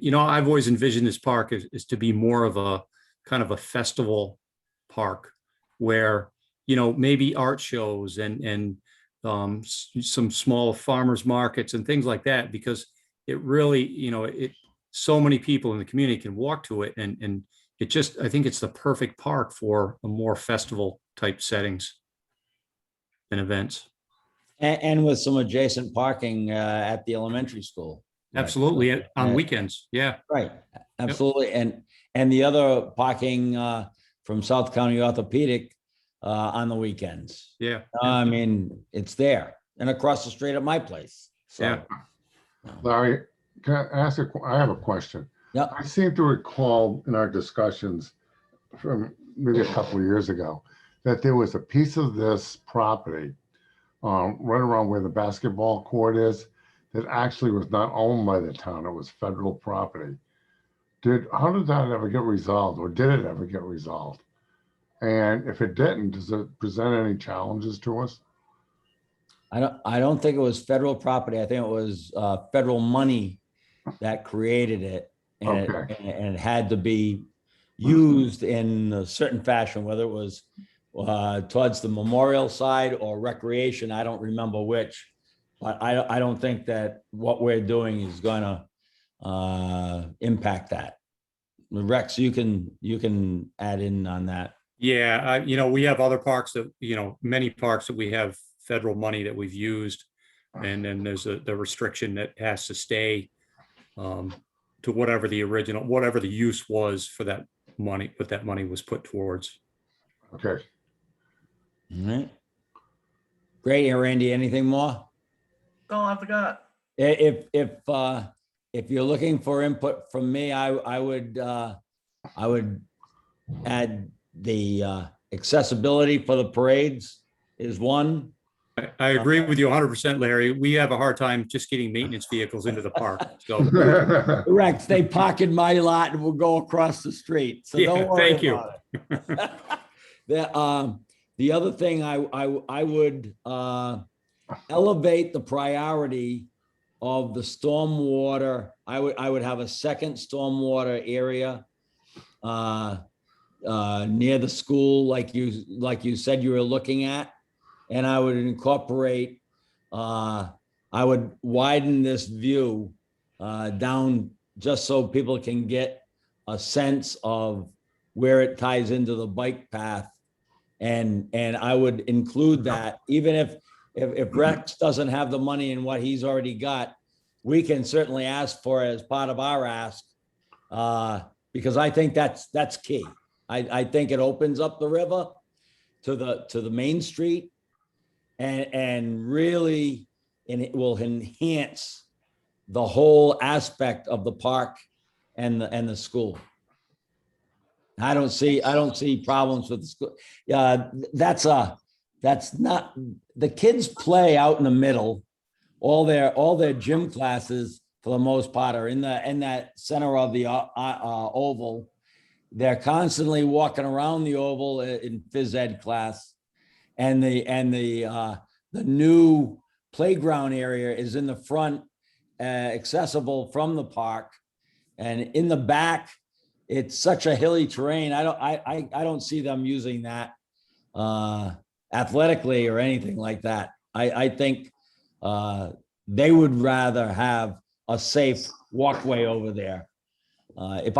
you know, I've always envisioned this park is to be more of a kind of a festival park where, you know, maybe art shows and some small farmers markets and things like that, because it really, so many people in the community can walk to it, and it just, I think it's the perfect park for a more festival type settings and events. And with some adjacent parking at the elementary school. Absolutely, on weekends, yeah. Right, absolutely. And the other parking from South County Orthopedic on the weekends. Yeah. I mean, it's there and across the street at my place. So, Yeah. Larry, can I ask I have a question. Yep. I seem to recall in our discussions from maybe a couple of years ago that there was a piece of this property right around where the basketball court is that actually was not owned by the town. It was federal property. How did that ever get resolved, or did it ever get resolved? And if it didn't, does it present any challenges to us? I don't think it was federal property. I think it was federal money that created it. And, Okay. and it had to be used in a certain fashion, whether it was towards the memorial side or recreation. I don't remember which, but I don't think that what we're doing is going to impact that. Rex, you can add in on that. Yeah, we have other parks that, many parks that we have federal money that we've used. And then there's the restriction that has to stay to whatever the use was for that money, what that money was put towards. Okay. All right. Great, Randy, anything more? Oh, I forgot. If you're looking for input from me, I would add the accessibility for the parades is one. I agree with you 100%, Larry. We have a hard time just getting maintenance vehicles into the park. So Rex, they park in my lot and will go across the street. So don't worry thank you. about it. The other thing I would elevate the priority of the stormwater. I would have a second stormwater area near the school, like you said you were looking at, and I would incorporate. I would widen this view down just so people can get a sense of where it ties into the bike path, and I would include that. Even if Rex doesn't have the money in what he's already got, we can certainly ask for it as part of our ask, because I think that's key. I think it opens up the river to the main street, and really, and it will enhance the whole aspect of the park and the school. I don't see problems with the school. That's not, the kids play out in the middle. All their gym classes, for the most part, are in that center of the oval. They're constantly walking around the oval in phys ed class, and the new playground area is in the front, accessible from the park, and in the back, it's such a hilly terrain. I don't see them using that athletically or anything like that. I think they would rather have a safe walkway over there. If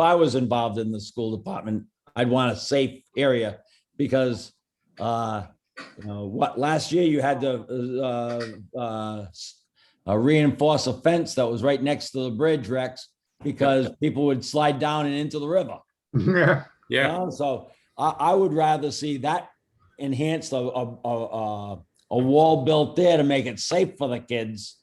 I was involved in the school department, I'd want a safe area, because last year you had to reinforce a fence that was right next to the bridge, Rex, because people would slide down and into the river. Yeah. Yeah. So I would rather see that enhanced, a wall built there to make it safe for the kids,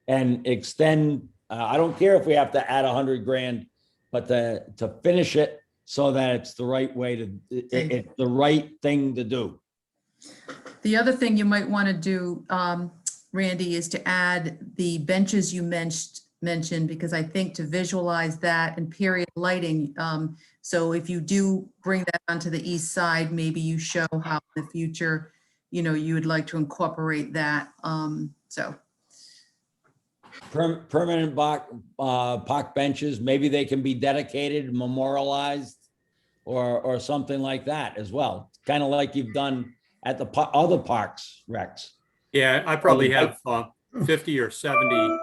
and extend. I don't care if we have to add $100 grand, but to finish it so that it's the right way it's the right thing to do. The other thing you might want to do, Randy, is to add the benches you mentioned, because I think to visualize that and period lighting. So if you do bring that onto the east side, maybe you show how in the future, you would like to incorporate that. So. Permanent park benches, maybe they can be dedicated, memorialized, or something like that as well. Kind of like you've done at the other parks, Rex. Yeah, I probably have 50 or 70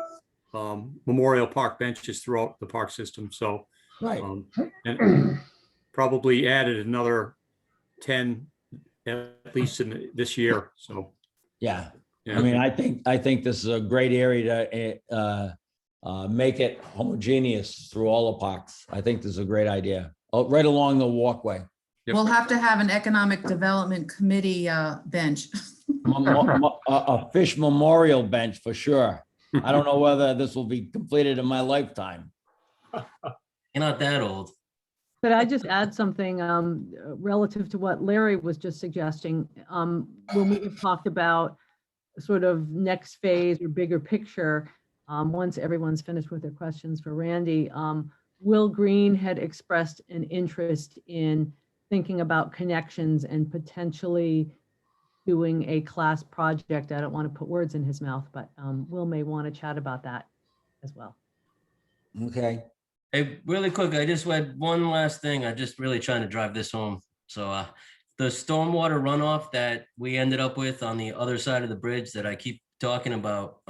Memorial Park benches throughout the park system. So, Right. and probably added another 10 at least in this year. So, Yeah. yeah. I mean, I think this is a great area to make it homogeneous through all the parks. I think this is a great idea. Oh, right along the walkway. Yep. We'll have to have an economic development committee bench. A fish memorial bench for sure. I don't know whether this will be completed in my lifetime. You're not that old. Could I just add something relative to what Larry was just suggesting? When we talked about sort of next phase or bigger picture, once everyone's finished with their questions for Randy, Will Green had expressed an interest in thinking about connections and potentially doing a class project. I don't want to put words in his mouth, but Will may want to chat about that as well. Okay. Hey, really quick, I just had one last thing. I'm just really trying to drive this home. So the stormwater runoff that we ended up with on the other side of the bridge that I keep talking about,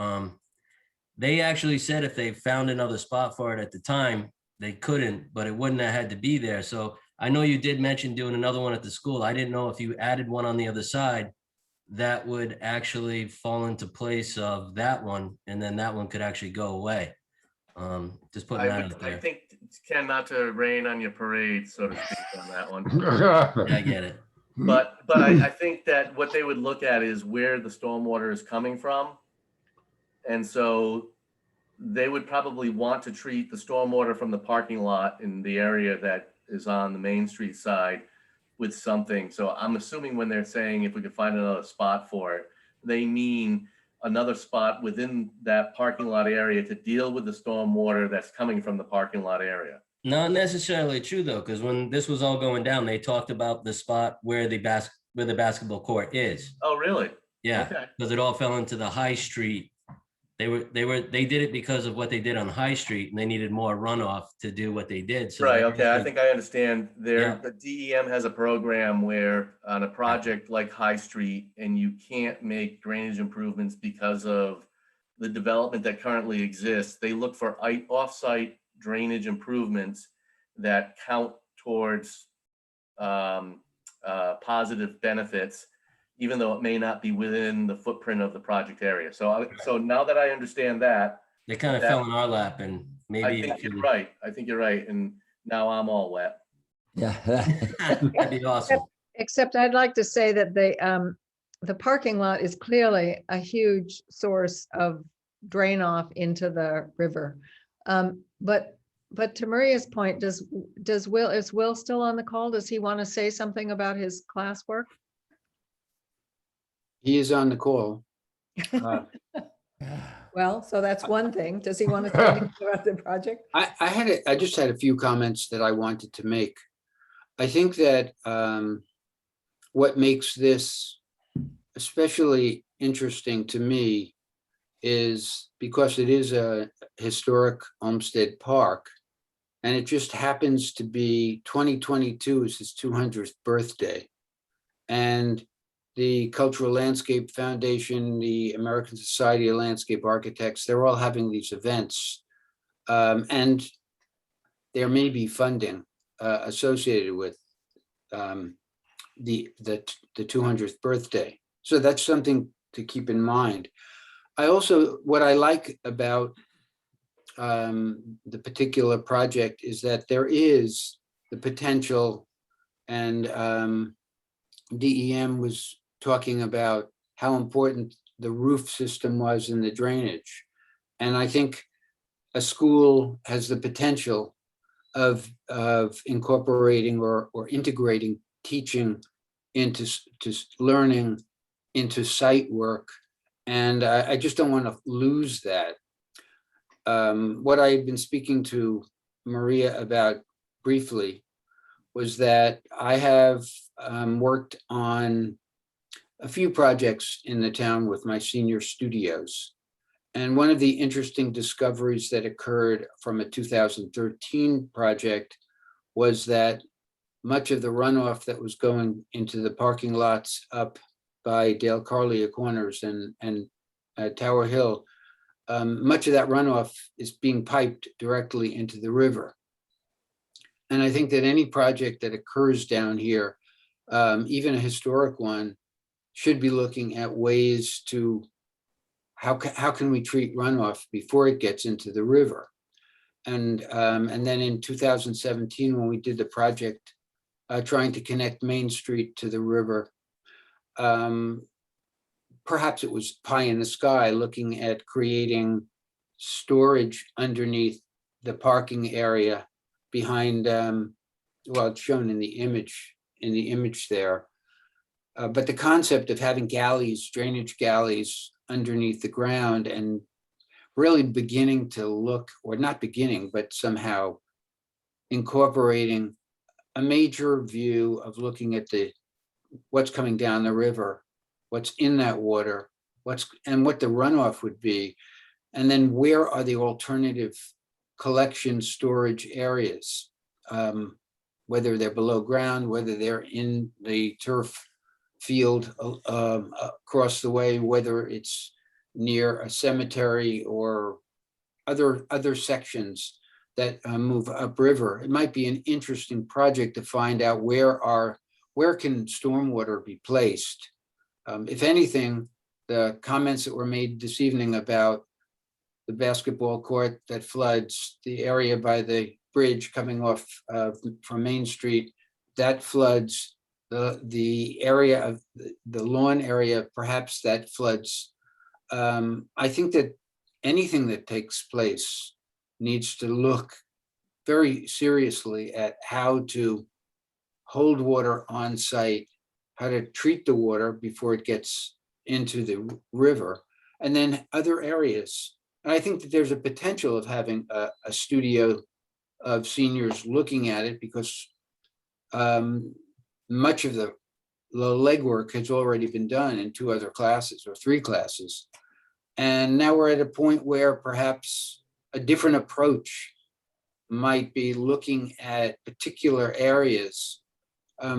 they actually said if they found another spot for it at the time, they couldn't, but it wouldn't have had to be there. So I know you did mention doing another one at the school. I didn't know if you added one on the other side that would actually fall into place of that one, and then that one could actually go away. Just putting that out I there. think, Ken, not to rain on your parade, so to speak, on that one. I get it. But I think that what they would look at is where the stormwater is coming from. And so they would probably want to treat the stormwater from the parking lot in the area that is on the Main Street side with something. So I'm assuming when they're saying if we could find another spot for it, they mean another spot within that parking lot area to deal with the stormwater that's coming from the parking lot area. Not necessarily true though, because when this was all going down, they talked about the spot where the basketball court is. Oh, really? Yeah, Okay. because it all fell into the High Street. They did it because of what they did on High Street, and they needed more runoff to do what they did. So Right, okay, I think I understand. Yeah. The DEM has a program where on a project like High Street, and you can't make drainage improvements because of the development that currently exists, they look for off-site drainage improvements that count towards positive benefits, even though it may not be within the footprint of the project area. So now that I understand that, they kind of fell in our lap, and maybe I think you're right. I think you're right. And now I'm all wet. Yeah. that'd be awesome. Except I'd like to say that the parking lot is clearly a huge source of drain off into the river. But to Maria's point, is Will still on the call? Does he want to say something about his classwork? He is on the call. Well, so that's one thing. Does he want to say anything about the project? I just had a few comments that I wanted to make. I think that what makes this especially interesting to me is because it is a historic Olmsted Park, and it just happens to be 2022 is his 200th birthday. And the Cultural Landscape Foundation, the American Society of Landscape Architects, they're all having these events. And there may be funding associated with the 200th birthday. So that's something to keep in mind. What I like about the particular project is that there is the potential, and DEM was talking about how important the roof system was in the drainage. And I think a school has the potential of incorporating or integrating teaching into learning, into site work. And I just don't want to lose that. What I've been speaking to Maria about briefly was that I have worked on a few projects in the town with my senior studios. And one of the interesting discoveries that occurred from a 2013 project was that much of the runoff that was going into the parking lots up by Dale Carlia Corners and Tower Hill, much of that runoff is being piped directly into the river. And I think that any project that occurs down here, even a historic one, should be looking at ways to how can we treat runoff before it gets into the river. And then in 2017, when we did the project trying to connect Main Street to the river, perhaps it was pie in the sky, looking at creating storage underneath the parking area behind, well, it's shown in the image there. But the concept of having galleys, drainage galleys underneath the ground, and really beginning to look, or not beginning, but somehow incorporating a major view of looking at what's coming down the river, what's in that water, and what the runoff would be, and then where are the alternative collection storage areas, whether they're below ground, whether they're in the turf field across the way, whether it's near a cemetery or other sections that move upriver. It might be an interesting project to find out where can stormwater be placed. If anything, the comments that were made this evening about the basketball court that floods, the area by the bridge coming off from Main Street, that floods, the area of the lawn area, perhaps that floods. I think that anything that takes place needs to look very seriously at how to hold water on site, how to treat the water before it gets into the river, and then other areas. And I think that there's a potential of having a studio of seniors looking at it, because much of the legwork has already been done in 2 other classes or 3 classes. And now we're at a point where perhaps a different approach might be looking at particular areas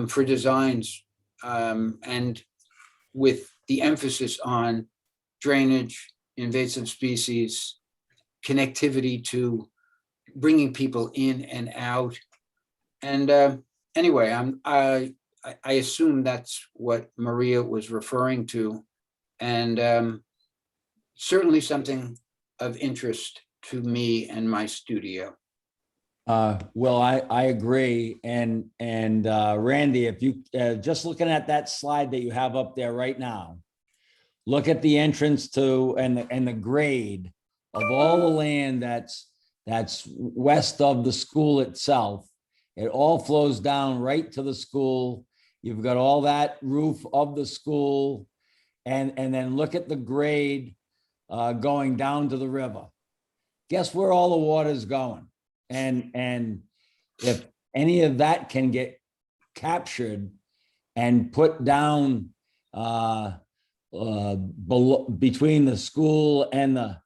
for designs, and with the emphasis on drainage, invasive species, connectivity to bringing people in and out. And anyway, I assume that's what Maria was referring to, and certainly something of interest to me and my studio. Well, I agree. And Randy, if you just looking at that slide that you have up there right now, look at the entrance to and the grade of all the land that's west of the school itself. It all flows down right to the school. You've got all that roof of the school, and then look at the grade going down to the river. Guess where all the water is going? And if any of that can get captured and put down below, between the school and the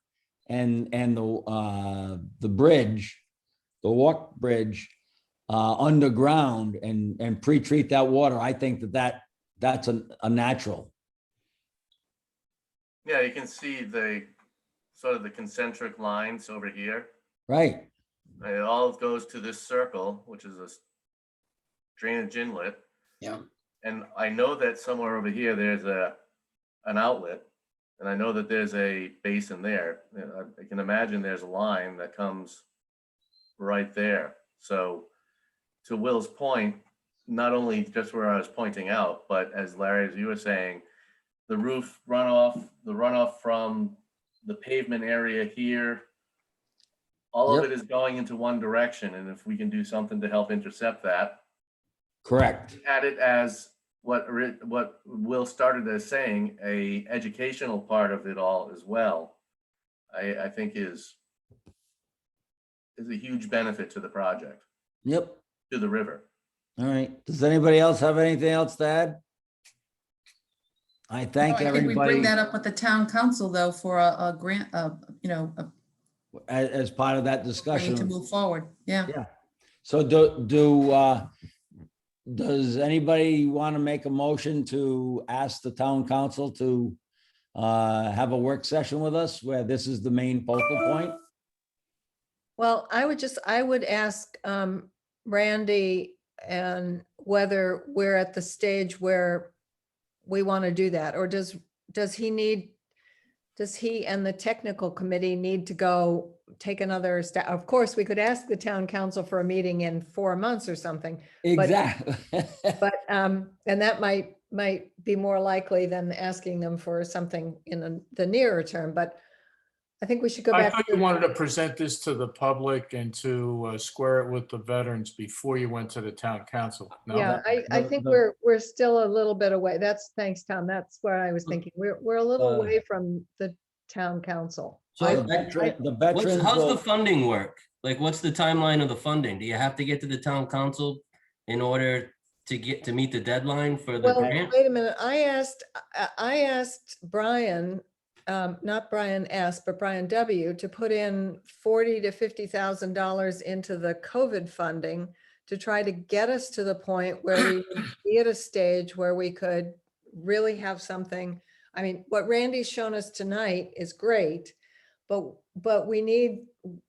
bridge, the walk bridge, underground, and pre-treat that water, I think that's a natural. Yeah, you can see the sort of the concentric lines over here. Right. It all goes to this circle, which is a drainage inlet. Yeah. And I know that somewhere over here, there's an outlet, and I know that there's a basin there. I can imagine there's a line that comes right there. So to Will's point, not only just where I was pointing out, but as Larry, as you were saying, the roof runoff, the runoff from the pavement area here, all of it is going into one direction. And if we can do something to help intercept that. Correct. Add it as what Will started as saying, a educational part of it all as well, I think is a huge benefit to the project. Yep. To the river. All right. Does anybody else have anything else to add? I thank No, I think we everybody bring that up with the town council though, for a grant, as part of that to discussion. move forward. Yeah. Yeah. So do does anybody want to make a motion to ask the town council to have a work session with us where this is the main focal point? Well, I would ask Randy and whether we're at the stage where we want to do that, or does he and the technical committee need to go take another step? Of course, we could ask the town council for a meeting in 4 months or something. Exactly. But, and that might be more likely than asking them for something in the nearer term, but I think we should go I back. thought you wanted to present this to the public and to square it with the veterans before you went to the town council. No? Yeah, I think we're still a little bit away. Thanks, Tom. That's what I was thinking. We're a little away from the town council. So The veterans how's the will, funding work? Like, what's the timeline of the funding? Do you have to get to the town council in order to meet the deadline for the Well, grant? wait a minute. I asked Brian, not Brian S., but Brian W., to put in $40,000 to $50,000 into the COVID funding to try to get us to the point where we would be at a stage where we could really have something. I mean, what Randy's shown us tonight is great, but we need,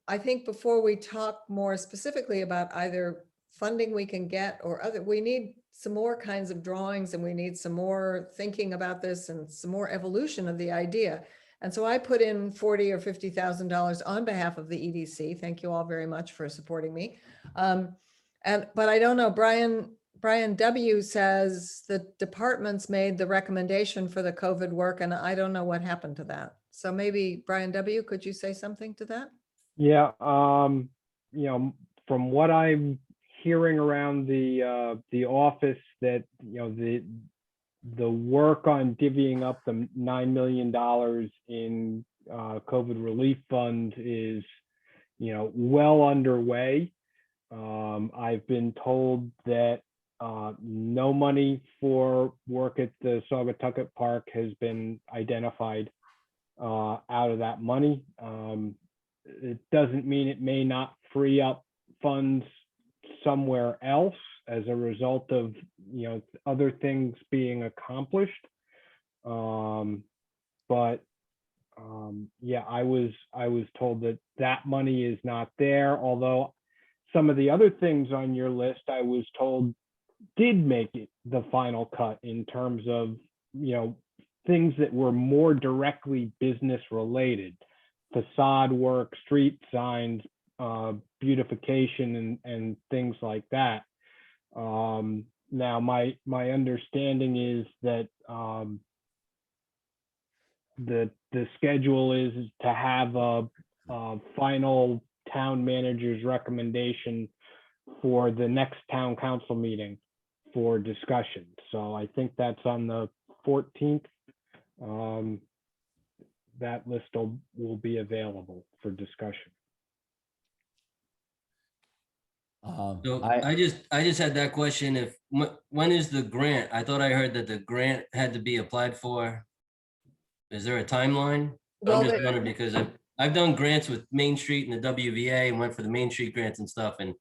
I think before we talk more specifically about either funding we can get or other, we need some more kinds of drawings, and we need some more thinking about this and some more evolution of the idea. And so I put in $40,000 or $50,000 on behalf of the EDC. Thank you all very much for supporting me. But I don't know, Brian W. says the departments made the recommendation for the COVID work, and I don't know what happened to that. So maybe Brian W., could you say something to that? Yeah, from what I'm hearing around the office, that, the work on divvying up the $9 million in COVID relief fund is, well underway. I've been told that no money for work at the Saugatucket Park has been identified out of that money. It doesn't mean it may not free up funds somewhere else as a result of, other things being accomplished. Yeah, I was told that money is not there, although some of the other things on your list, I was told, did make it the final cut in terms of, things that were more directly business related, facade work, street signs, beautification, and things like that. Now, my understanding is that the schedule is to have a final town manager's recommendation for the next town council meeting for discussion. So I think that's on the 14th. That list will be available for discussion. So I just had that question. When is the grant? I thought I heard that the grant had to be applied for. Is there a timeline? Well, I'm just wondering because I've done grants with Main Street and the WVA and went for the Main Street grants and stuff. And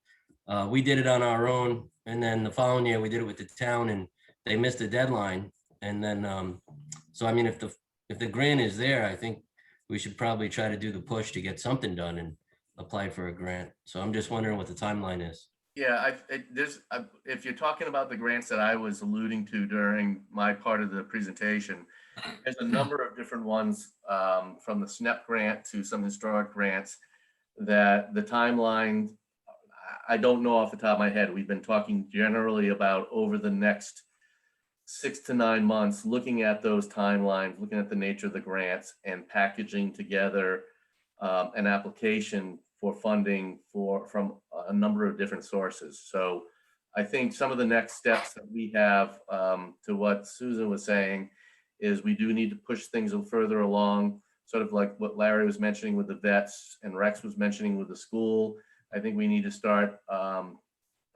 we did it on our own. And then the following year we did it with the town and they missed the deadline. And then, so I mean, if the grant is there, I think we should probably try to do the push to get something done and apply for a grant. So I'm just wondering what the timeline is. Yeah, if you're talking about the grants that I was alluding to during my part of the presentation, there's a number of different ones, from the SNEP grant to some historic grants, that the timeline, I don't know off the top of my head. We've been talking generally about over the next 6 to 9 months, looking at those timelines, looking at the nature of the grants and packaging together an application for funding from a number of different sources. So I think some of the next steps that we have, to what Susan was saying, is we do need to push things further along, sort of like what Larry was mentioning with the vets and Rex was mentioning with the school. I think we need to start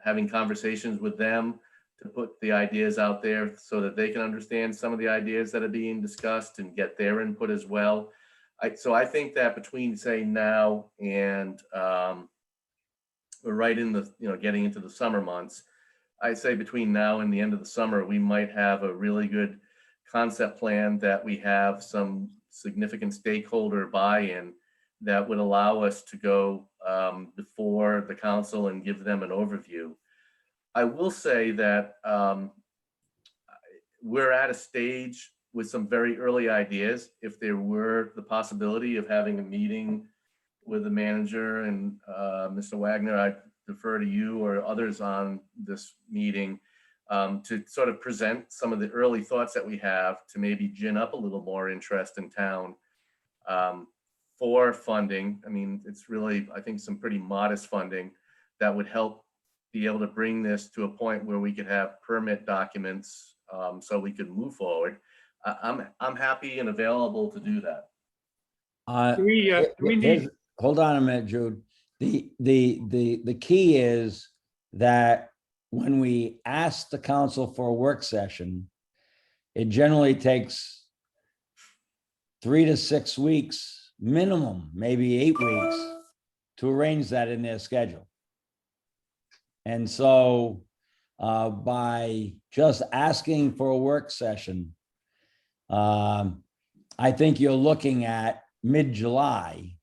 having conversations with them to put the ideas out there so that they can understand some of the ideas that are being discussed and get their input as well. So I think that between, say, now and we're right in the, getting into the summer months, I'd say between now and the end of the summer, we might have a really good concept plan that we have some significant stakeholder buy-in that would allow us to go before the council and give them an overview. I will say that we're at a stage with some very early ideas. If there were the possibility of having a meeting with the manager and Mr. Wagner, I defer to you or others on this meeting to sort of present some of the early thoughts that we have to maybe gin up a little more interest in town for funding. I mean, it's really, I think, some pretty modest funding that would help be able to bring this to a point where we could have permit documents so we could move forward. I'm happy and available to do that. Do we need, Hold on a minute, Jude. The key is that when we ask the council for a work session, it generally takes 3 to 6 weeks minimum, maybe 8 weeks to arrange that in their schedule. And so by just asking for a work session, I think you're looking at mid-July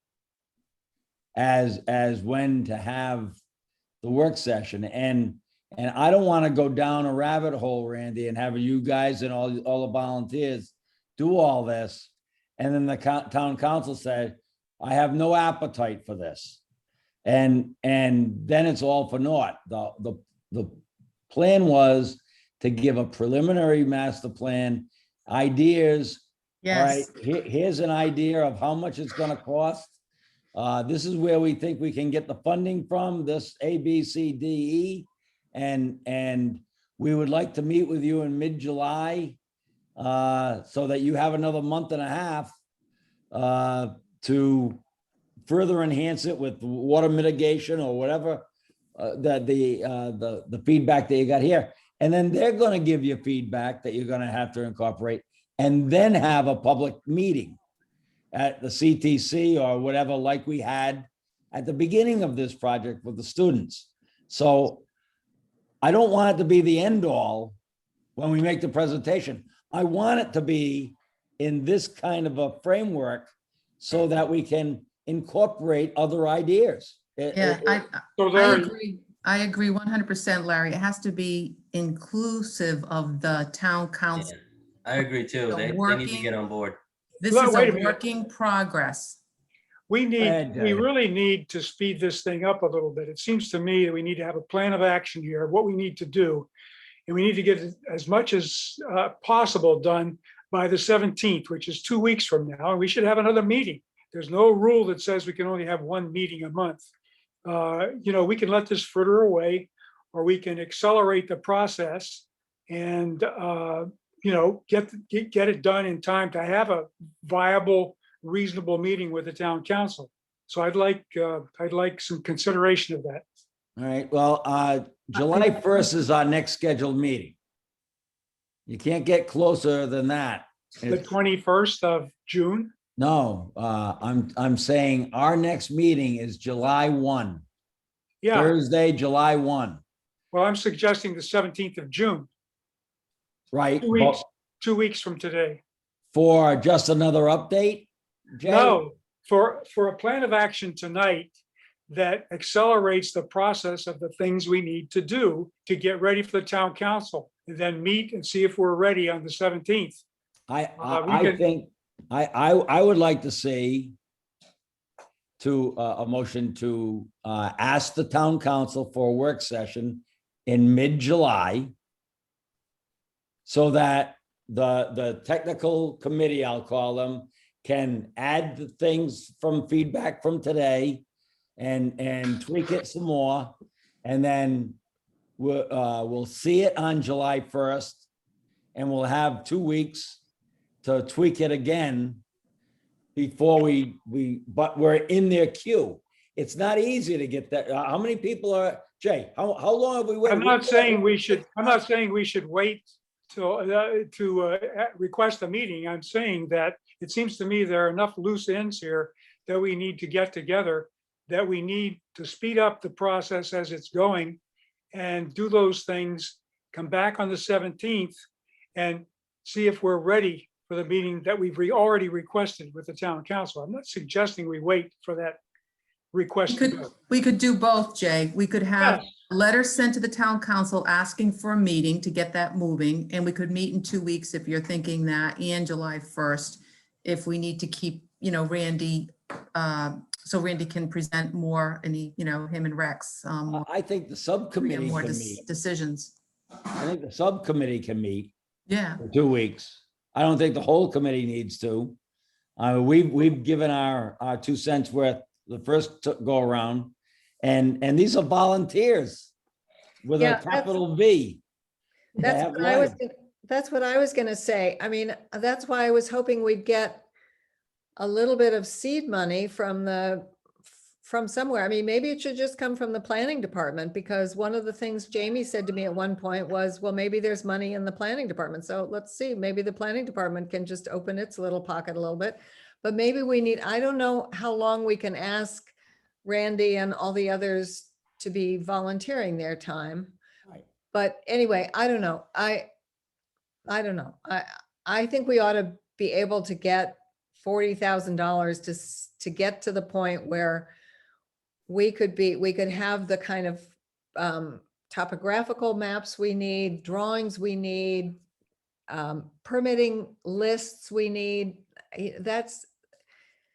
as when to have the work session. And I don't want to go down a rabbit hole, Randy, and have you guys and all the volunteers do all this. And then the town council said, I have no appetite for this. And then it's all for naught. The plan was to give a preliminary master plan, ideas. Yes. All right, here's an idea of how much it's gonna cost. This is where we think we can get the funding from, this A, B, C, D, E. And we would like to meet with you in mid-July so that you have another month and a half to further enhance it with water mitigation or whatever the feedback that you got here. And then they're going to give you feedback that you're going to have to incorporate, and then have a public meeting at the CTC or whatever, like we had at the beginning of this project with the students. So I don't want it to be the end all when we make the presentation. I want it to be in this kind of a framework so that we can incorporate other ideas. Yeah, I agree 100%, Larry. It has to be inclusive of the town council. I agree too. So They need to working- get on board. This Well, is wait a a minute. working progress. we ahead, we Dave. really need to speed this thing up a little bit. It seems to me that we need to have a plan of action here, what we need to do. And we need to get as much as possible done by the 17th, which is 2 weeks from now. And we should have another meeting. There's no rule that says we can only have one meeting a month. We can let this fritter away, or we can accelerate the process and, get it done in time to have a viable, reasonable meeting with the town council. So I'd like some consideration of that. All right, well, July 1st is our next scheduled meeting. You can't get closer than that. The 21st of June. No, I'm saying our next meeting is July 1, Yeah, Thursday, July 1, well, I'm suggesting the 17th of June, right? 2 weeks, 2 weeks from today. For just another update? Jay? No, for a plan of action tonight that accelerates the process of the things we need to do to get ready for the town council, and then meet and see if we're ready on the 17th. I think, I would like to see a motion to ask the town council for a work session in mid-July so that the technical committee, I'll call them, can add the things from feedback from today and tweak it some more. And then we'll see it on July 1st, and we'll have 2 weeks to tweak it again before but we're in their queue. It's not easy to get that. How many people are, Jay, how long have we waited? I'm not saying we should wait to request a meeting. I'm saying that it seems to me there are enough loose ends here that we need to get together, that we need to speed up the process as it's going, and do those things, come back on the 17th and see if we're ready for the meeting that we've already requested with the town council. I'm not suggesting we wait for that request. We could do both, Jay. We could have Yes. a letter sent to the town council asking for a meeting to get that moving, and we could meet in 2 weeks if you're thinking that, and July 1st, if we need to keep, Randy, so Randy can present more, and him and Rex, I think the subcommittee more can meet. decisions. I think the subcommittee can meet Yeah. for 2 weeks. I don't think the whole committee needs to. We've given our 2 cents worth the first go around, and these are volunteers with Yeah, a capital V. They That's have what I was, life. that's what I was gonna say. I mean, that's why I was hoping we'd get a little bit of seed money from somewhere. I mean, maybe it should just come from the planning department, because one of the things Jamie said to me at one point was, well, maybe there's money in the planning department. So let's see, maybe the planning department can just open its little pocket a little bit. But maybe we need, I don't know how long we can ask Randy and all the others to be volunteering their time. Right. But anyway, I don't know. I don't know. I think we ought to be able to get $40,000 to get to the point where we could have the kind of topographical maps we need, drawings we need, permitting lists we need. That's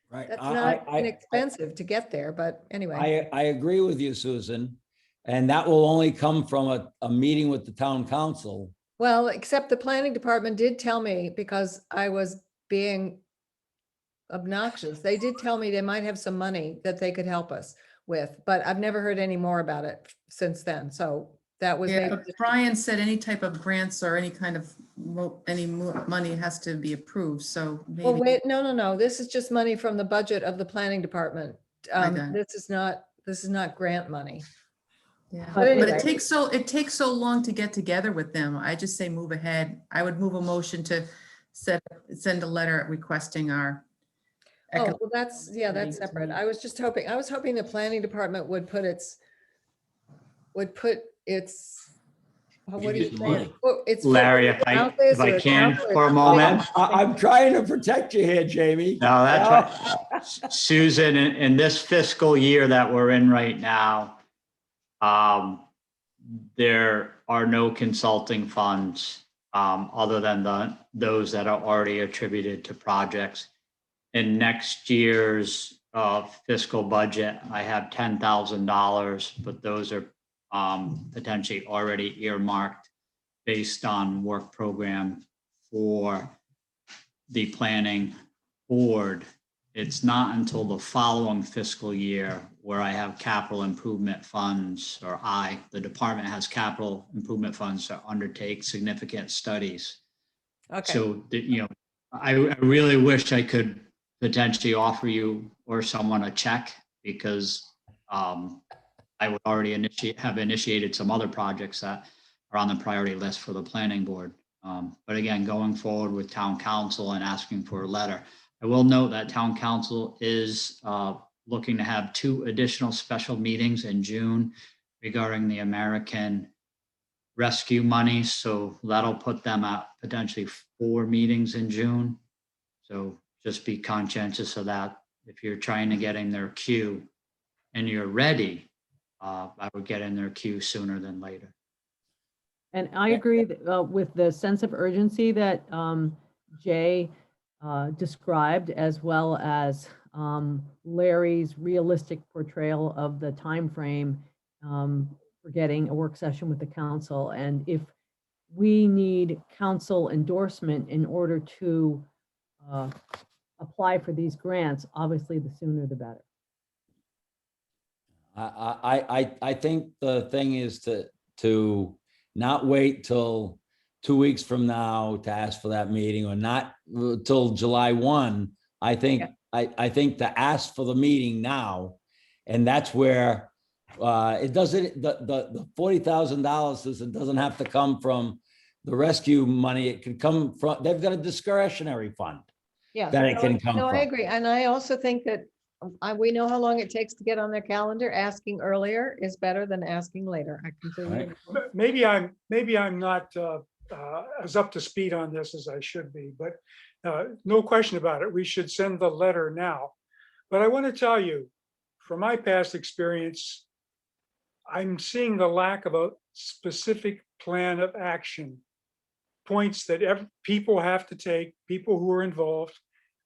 Right. not inexpensive to get there, but anyway. I agree with you, Susan. And that will only come from a meeting with the town council. Well, except the planning department did tell me, because I was being obnoxious, they did tell me they might have some money that they could help us with, but I've never heard any more about it since then. So that was Yeah, maybe but Brian said any type of grants or any kind of, money has to be approved, so well, maybe. wait, no. This is just money from the budget of the planning department. I got it. This is not grant money. Yeah, But but anyway. it takes so long to get together with them. I just say move ahead. I would move a motion to send a letter requesting our. Oh, well, that's separate. I was hoping the planning department would put its, what do you Use say? money. It's Larry, if I can for a moment. I'm trying to protect you here, Jamie. No, that's right. Susan, in this fiscal year that we're in right now, there are no consulting funds other than those that are already attributed to projects. In next year's fiscal budget, I have $10,000, but those are potentially already earmarked based on work program for the planning board. It's not until the following fiscal year where I have capital improvement funds, or the department has capital improvement funds to undertake significant studies. Okay. So, I really wish I could potentially offer you or someone a check, because I would already have initiated some other projects that are on the priority list for the planning board. But again, going forward with town council and asking for a letter, I will note that town council is looking to have 2 additional special meetings in June regarding the American Rescue money. So that'll put them at potentially 4 meetings in June. So just be conscientious of that. If you're trying to get in their queue and you're ready, I would get in their queue sooner than later. And I agree with the sense of urgency that Jay described, as well as Larry's realistic portrayal of the timeframe for getting a work session with the council. And if we need council endorsement in order to apply for these grants, obviously the sooner the better. I think the thing is to not wait till 2 weeks from now to ask for that meeting, or not till July 1. I think to ask for the meeting now, and that's where it doesn't, the $40,000 it doesn't have to come from the rescue money. It can come from, they've got a discretionary fund. Yeah. That it can come No, I from. agree. And I also think that we know how long it takes to get on their calendar. Asking earlier is better than asking later. I completely Right. agree. Maybe I'm not as up to speed on this as I should be, but no question about it. We should send the letter now. But I want to tell you, from my past experience, I'm seeing the lack of a specific plan of action. Points that people have to take, people who are involved,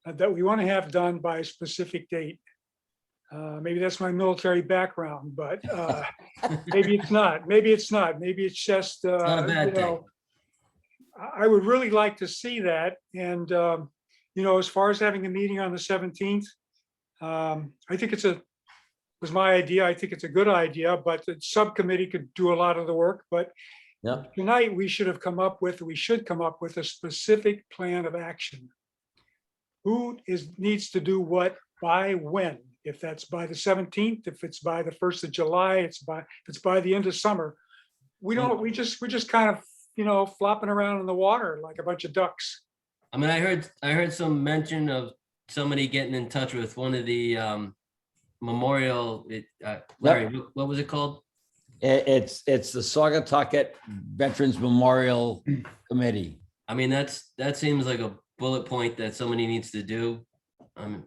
that we want to have done by a specific date. Maybe that's my military background, but maybe it's not. Maybe it's not. Maybe it's just, Not a bad thing. I would really like to see that. And, as far as having a meeting on the 17th, I think was my idea. I think it's a good idea, but the subcommittee could do a lot of the work. But Yep. tonight we should come up with a specific plan of action. Who needs to do what by when? If that's by the 17th, if it's by the 1st of July, if it's by the end of summer. We're just kind of, flopping around in the water like a bunch of ducks. I mean, I heard some mention of somebody getting in touch with one of the memorial, Larry, what was it called? It's the Saugatucket Veterans Memorial Committee. I mean, that seems like a bullet point that somebody needs to do. I'm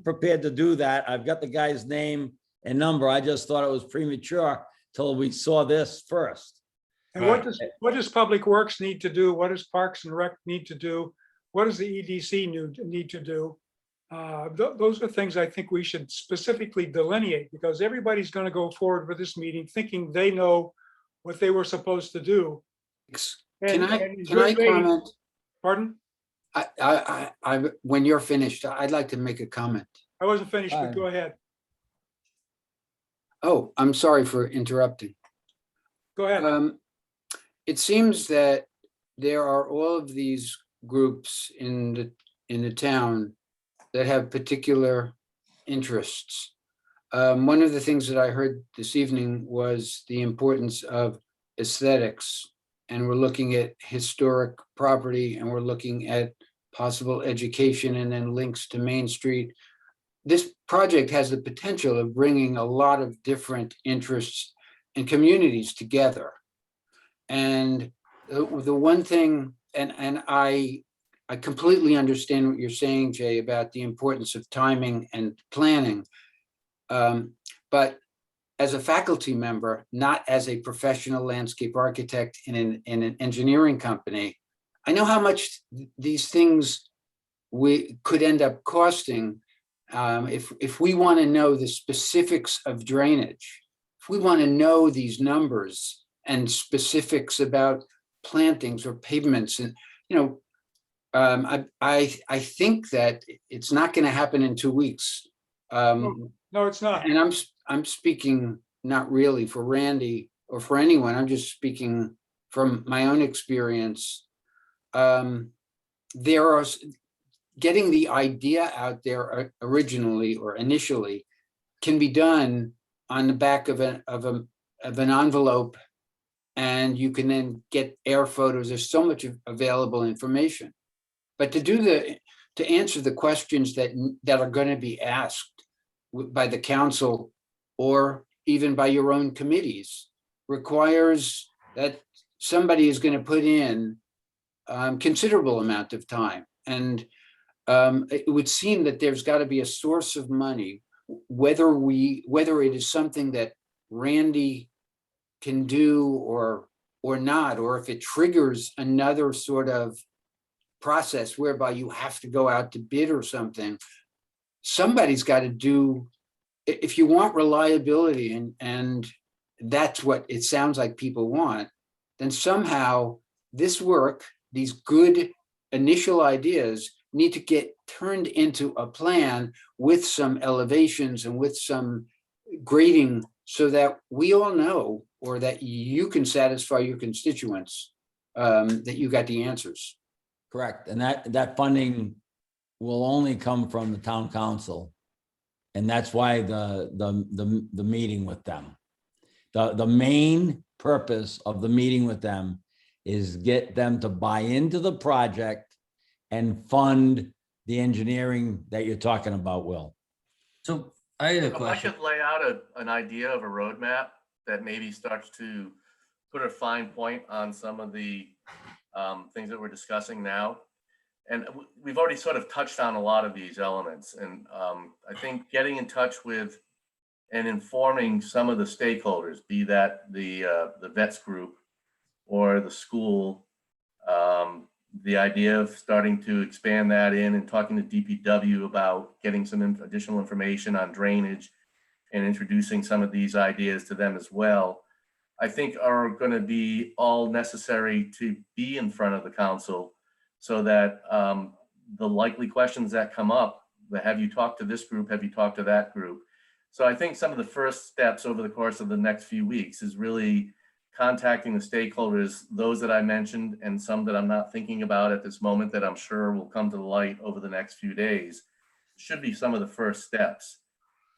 prepared to do that. I've got the guy's name and number. I just thought it was premature till we saw this first. And what does Public Works need to do? What does Parks and Rec need to do? What does the EDC need to do? Those are things I think we should specifically delineate, because everybody's going to go forward with this meeting thinking they know what they were supposed to do. Can I comment? Pardon? When you're finished, I'd like to make a comment. I wasn't finished, but go ahead. Oh, I'm sorry for interrupting. Go ahead. It seems that there are all of these groups in the town that have particular interests. One of the things that I heard this evening was the importance of aesthetics, and we're looking at historic property, and we're looking at possible education and then links to Main Street. This project has the potential of bringing a lot of different interests and communities together. And the one thing, and I completely understand what you're saying, Jay, about the importance of timing and planning. But as a faculty member, not as a professional landscape architect in an engineering company, I know how much these things we could end up costing if we want to know the specifics of drainage, if we want to know these numbers and specifics about plantings or pavements. And, I think that it's not going to happen in 2 weeks. No, it's not. And I'm speaking not really for Randy or for anyone. I'm just speaking from my own experience. There are getting the idea out there originally or initially can be done on the back of an envelope, and you can then get air photos. There's so much available information, but to answer the questions that are going to be asked by the council or even by your own committees requires that somebody is going to put in considerable amount of time. And it would seem that there's got to be a source of money, whether it is something that Randy can do or not, or if it triggers another sort of process whereby you have to go out to bid or something. Somebody's got to do, if you want reliability, and that's what it sounds like people want, then somehow this work, these good initial ideas need to get turned into a plan with some elevations and with some grading so that we all know, or that you can satisfy your constituents that you got the answers. Correct. And that funding will only come from the town council. And that's why the meeting with them. The main purpose of the meeting with them is get them to buy into the project and fund the engineering that you're talking about, Will. So I had a If I question. could lay out an idea of a roadmap that maybe starts to put a fine point on some of the things that we're discussing now. And we've already sort of touched on a lot of these elements. And I think getting in touch with and informing some of the stakeholders, be that the vets group or the school, the idea of starting to expand that in and talking to DPW about getting some additional information on drainage and introducing some of these ideas to them as well, I think are going to be all necessary to be in front of the council so that the likely questions that come up, have you talked to this group? Have you talked to that group? So I think some of the first steps over the course of the next few weeks is really contacting the stakeholders, those that I mentioned and some that I'm not thinking about at this moment that I'm sure will come to the light over the next few days, should be some of the first steps.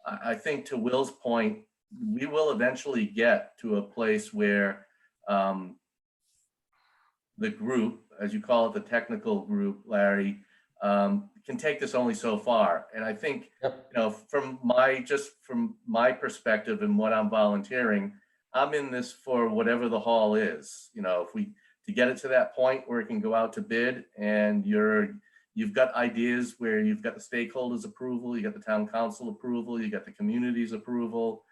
I think to Will's point, we will eventually get to a place where the group, as you call it, the technical group, Larry, can take this only so far. And I think, you know, from my perspective and what I'm volunteering, I'm in this for whatever the haul is. You know, to get it to that point where it can go out to bid and you've got ideas where you've got the stakeholders approval, you got the town council approval, you got the community's approval,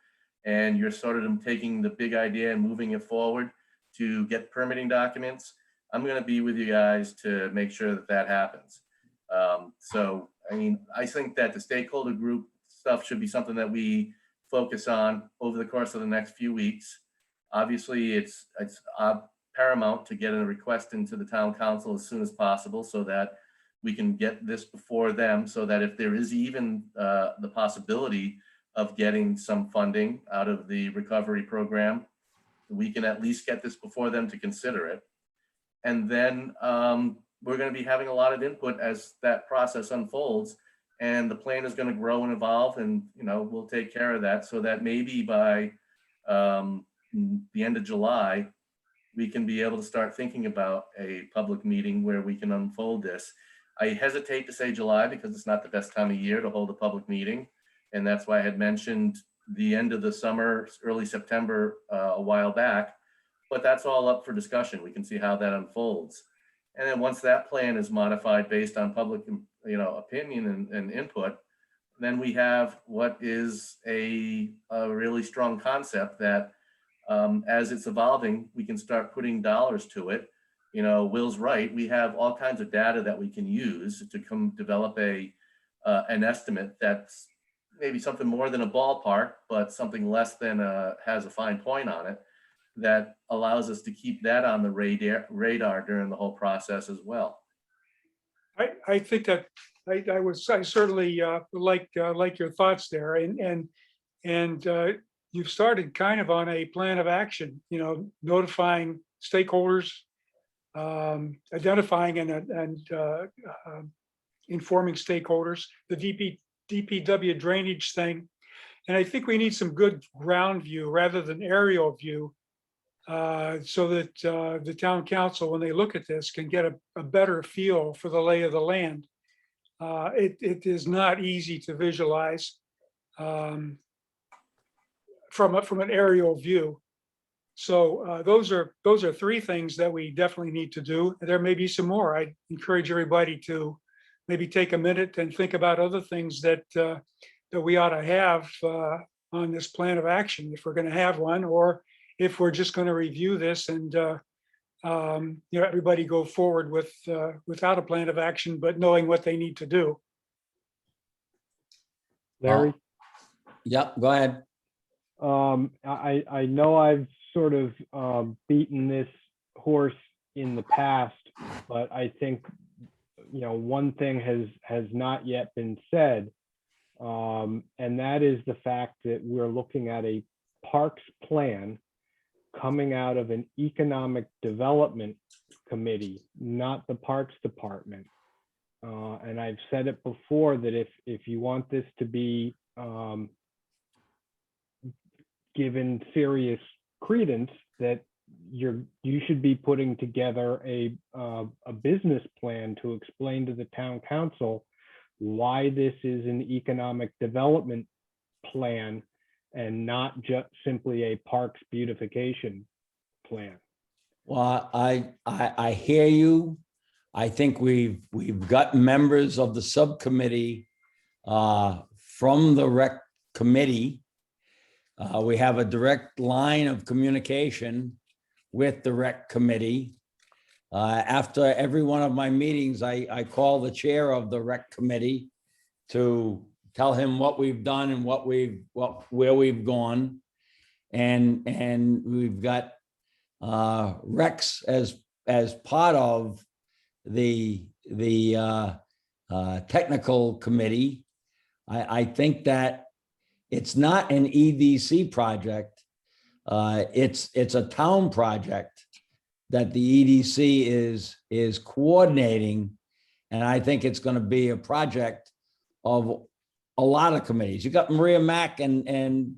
and you're sort of taking the big idea and moving it forward to get permitting documents. I'm going to be with you guys to make sure that that happens. So, I mean, I think that the stakeholder group stuff should be something that we focus on over the course of the next few weeks. Obviously, it's paramount to get a request into the town council as soon as possible so that we can get this before them, so that if there is even the possibility of getting some funding out of the recovery program, we can at least get this before them to consider it. And then we're going to be having a lot of input as that process unfolds, and the plan is going to grow and evolve, and you know, we'll take care of that so that maybe by the end of July, we can be able to start thinking about a public meeting where we can unfold this. I hesitate to say July because it's not the best time of year to hold a public meeting. And that's why I had mentioned the end of the summer, early September a while back, but that's all up for discussion. We can see how that unfolds. And then once that plan is modified based on public, you know, opinion and input, then we have what is a really strong concept that as it's evolving, we can start putting dollars to it. You know, Will's right. We have all kinds of data that we can use to develop an estimate that's maybe something more than a ballpark, but something less than has a fine point on it that allows us to keep that on the radar during the whole process as well. I think that I certainly like your thoughts there, and you've started kind of on a plan of action. You know, notifying stakeholders, identifying and informing stakeholders, the DPW drainage thing, and I think we need some good ground view rather than aerial view. So that the town council, when they look at this, can get a better feel for the lay of the land. It is not easy to visualize from an aerial view. So those are three things that we definitely need to do. There may be some more. I encourage everybody to maybe take a minute and think about other things that we ought to have on this plan of action, if we're going to have one, or if we're just going to review this and you know, everybody go forward with without a plan of action, but knowing what they need to do. Larry? Yep, go ahead. I know I've sort of beaten this horse in the past, but I think, you know, one thing has not yet been said, and that is the fact that we're looking at a parks plan coming out of an economic development committee, not the Parks Department. And I've said it before that if you want this to be given serious credence, that you should be putting together a business plan to explain to the town council why this is an economic development plan and not just simply a parks beautification plan. Well, I hear you. I think we've got members of the subcommittee from the rec committee. We have a direct line of communication with the rec committee. After every one of my meetings, I call the chair of the rec committee to tell him what we've done and where we've gone. And we've got Rex as part of the technical committee. I think that it's not an EDC project. It's a town project that the EDC is coordinating. And I think it's going to be a project of a lot of committees. You got Maria Mack and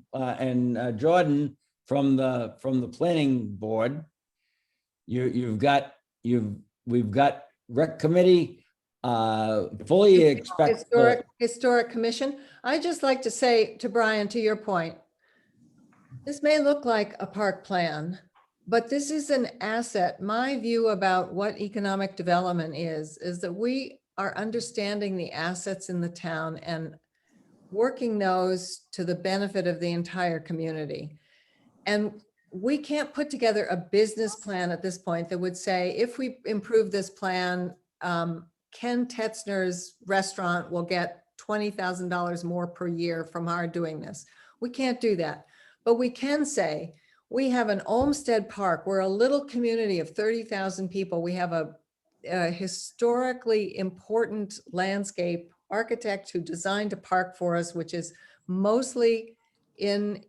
Jordan from the planning board. We've got rec committee. Fully expect Historic Commission. I just like to say to Brian, to your point, this may look like a park plan, but this is an asset. My view about what economic development is that we are understanding the assets in the town and working those to the benefit of the entire community. And we can't put together a business plan at this point that would say, if we improve this plan, Ken Tetzner's restaurant will get $20,000 more per year from our doing this. We can't do that. But we can say, we have an Olmsted Park. We're a little community of 30,000 people. We have a historically important landscape architect who designed a park for us, which is mostly in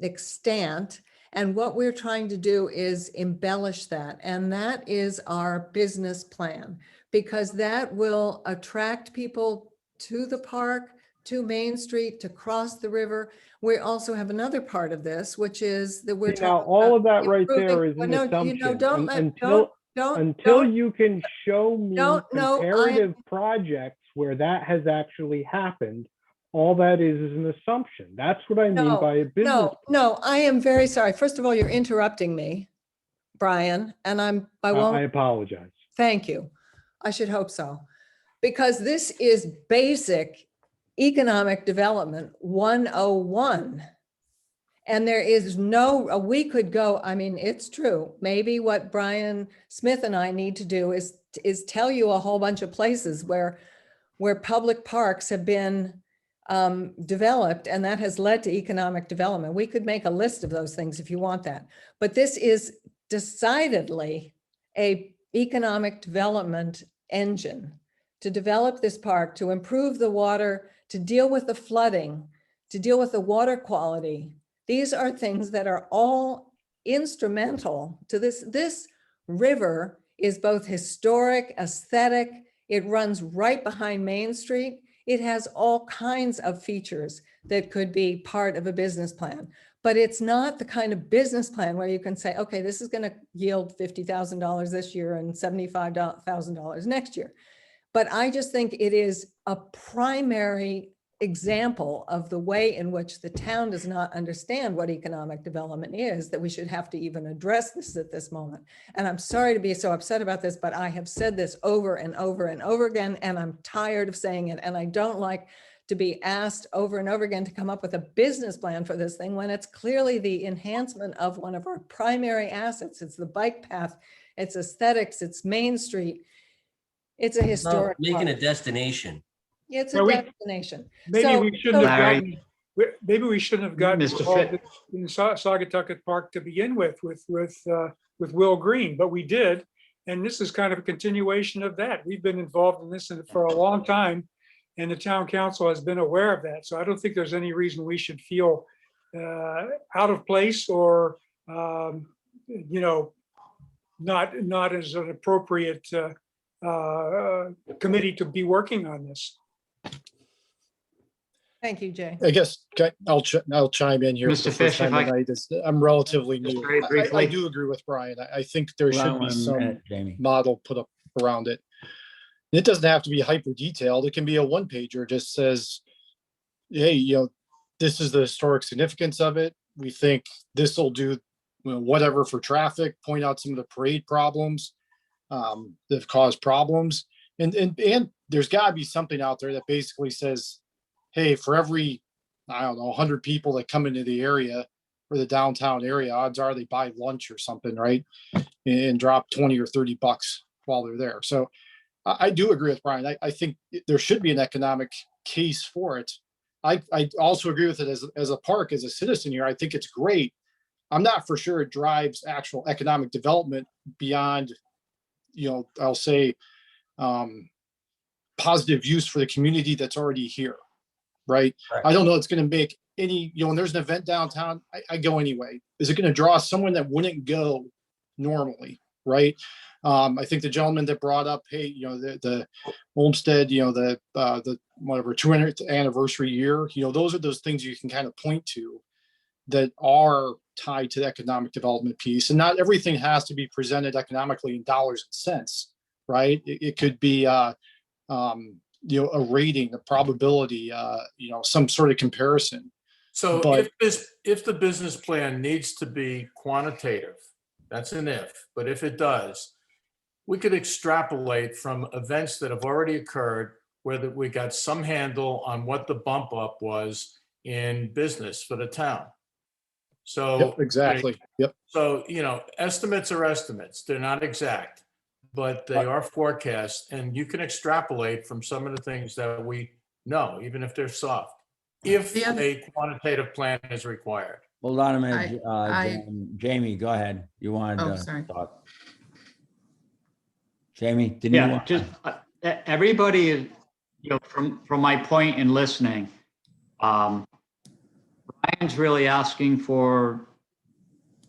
extant. And what we're trying to do is embellish that. And that is our business plan, because that will attract people to the park, to Main Street, to cross the river. We also have another part of this, which is that we're Now, all of that right there is an assumption. Until you can show me comparative projects where that has actually happened, all that is an assumption. That's what I mean by a business. No, I am very sorry. First of all, you're interrupting me, Brian, and I won't. I apologize. Thank you. I should hope so. Because this is basic economic development 101. And there is we could go, I mean, it's true. Maybe what Brian Smith and I need to do is tell you a whole bunch of places where public parks have been developed, and that has led to economic development. We could make a list of those things if you want that. But this is decidedly a economic development engine to develop this park, to improve the water, to deal with the flooding, to deal with the water quality. These are things that are all instrumental to this. This river is both historic, aesthetic. It runs right behind Main Street. It has all kinds of features that could be part of a business plan, but it's not the kind of business plan where you can say, okay, this is going to yield $50,000 this year and $75,000 next year. But I just think it is a primary example of the way in which the town does not understand what economic development is, that we should have to even address this at this moment. And I'm sorry to be so upset about this, but I have said this over and over and over again, and I'm tired of saying it. And I don't like to be asked over and over again to come up with a business plan for this thing when it's clearly the enhancement of one of our primary assets. It's the bike path, it's aesthetics, it's Main Street. It's a historic making park. a destination. It's a destination. Maybe we shouldn't have gotten. Larry. Maybe we shouldn't have gotten Mr. involved Fit. in Saugatucket Park to begin with Will Green, but we did, and this is kind of a continuation of that. We've been involved in this for a long time, and the town council has been aware of that. So I don't think there's any reason we should feel out of place or not as an appropriate committee to be working on this. Thank you, Jay. I guess I'll chime in here. Mr. for the first Fish, if time I- tonight. I'm relatively new. very I briefly. do agree with Brian. I think there Hold on should be 1 some minute, Jamie. model put up around it. It doesn't have to be hyper detailed. It can be a one pager, just says, hey, this is the historic significance of it. We think this will do whatever for traffic, point out some of the parade problems that have caused problems. And there's gotta be something out there that basically says, hey, for every, I don't know, 100 people that come into the area or the downtown area, odds are they buy lunch or something, right? And drop 20 or 30 bucks while they're there. So I do agree with Brian. I think there should be an economic case for it. I also agree with it as a park, as a citizen here. I think it's great. I'm not for sure it drives actual economic development beyond, I'll say, positive use for the community that's already here, right? I don't know it's going to make any, when there's an event downtown, I go anyway. Is it going to draw someone that wouldn't go normally, right? I think the gentleman that brought up, hey, the Olmsted, the whatever 200th anniversary year, those are those things you can kind of point to that are tied to the economic development piece. And not everything has to be presented economically in dollars and cents, right? It could be a rating, a probability, some sort of comparison. So But if the business plan needs to be quantitative, that's an if, but if it does, we could extrapolate from events that have already occurred where we got some handle on what the bump up was in business for the town. So yep, exactly. Yep. So, estimates are estimates. They're not exact, but they are forecasts, and you can extrapolate from some of the things that we know, even if they're soft, if The other- a quantitative plan is required. Hold on a minute, I- Jamie, go ahead. You wanted Oh, to sorry. talk. Jamie, didn't you Yeah, want? just everybody is, from my point in listening, Brian's really asking for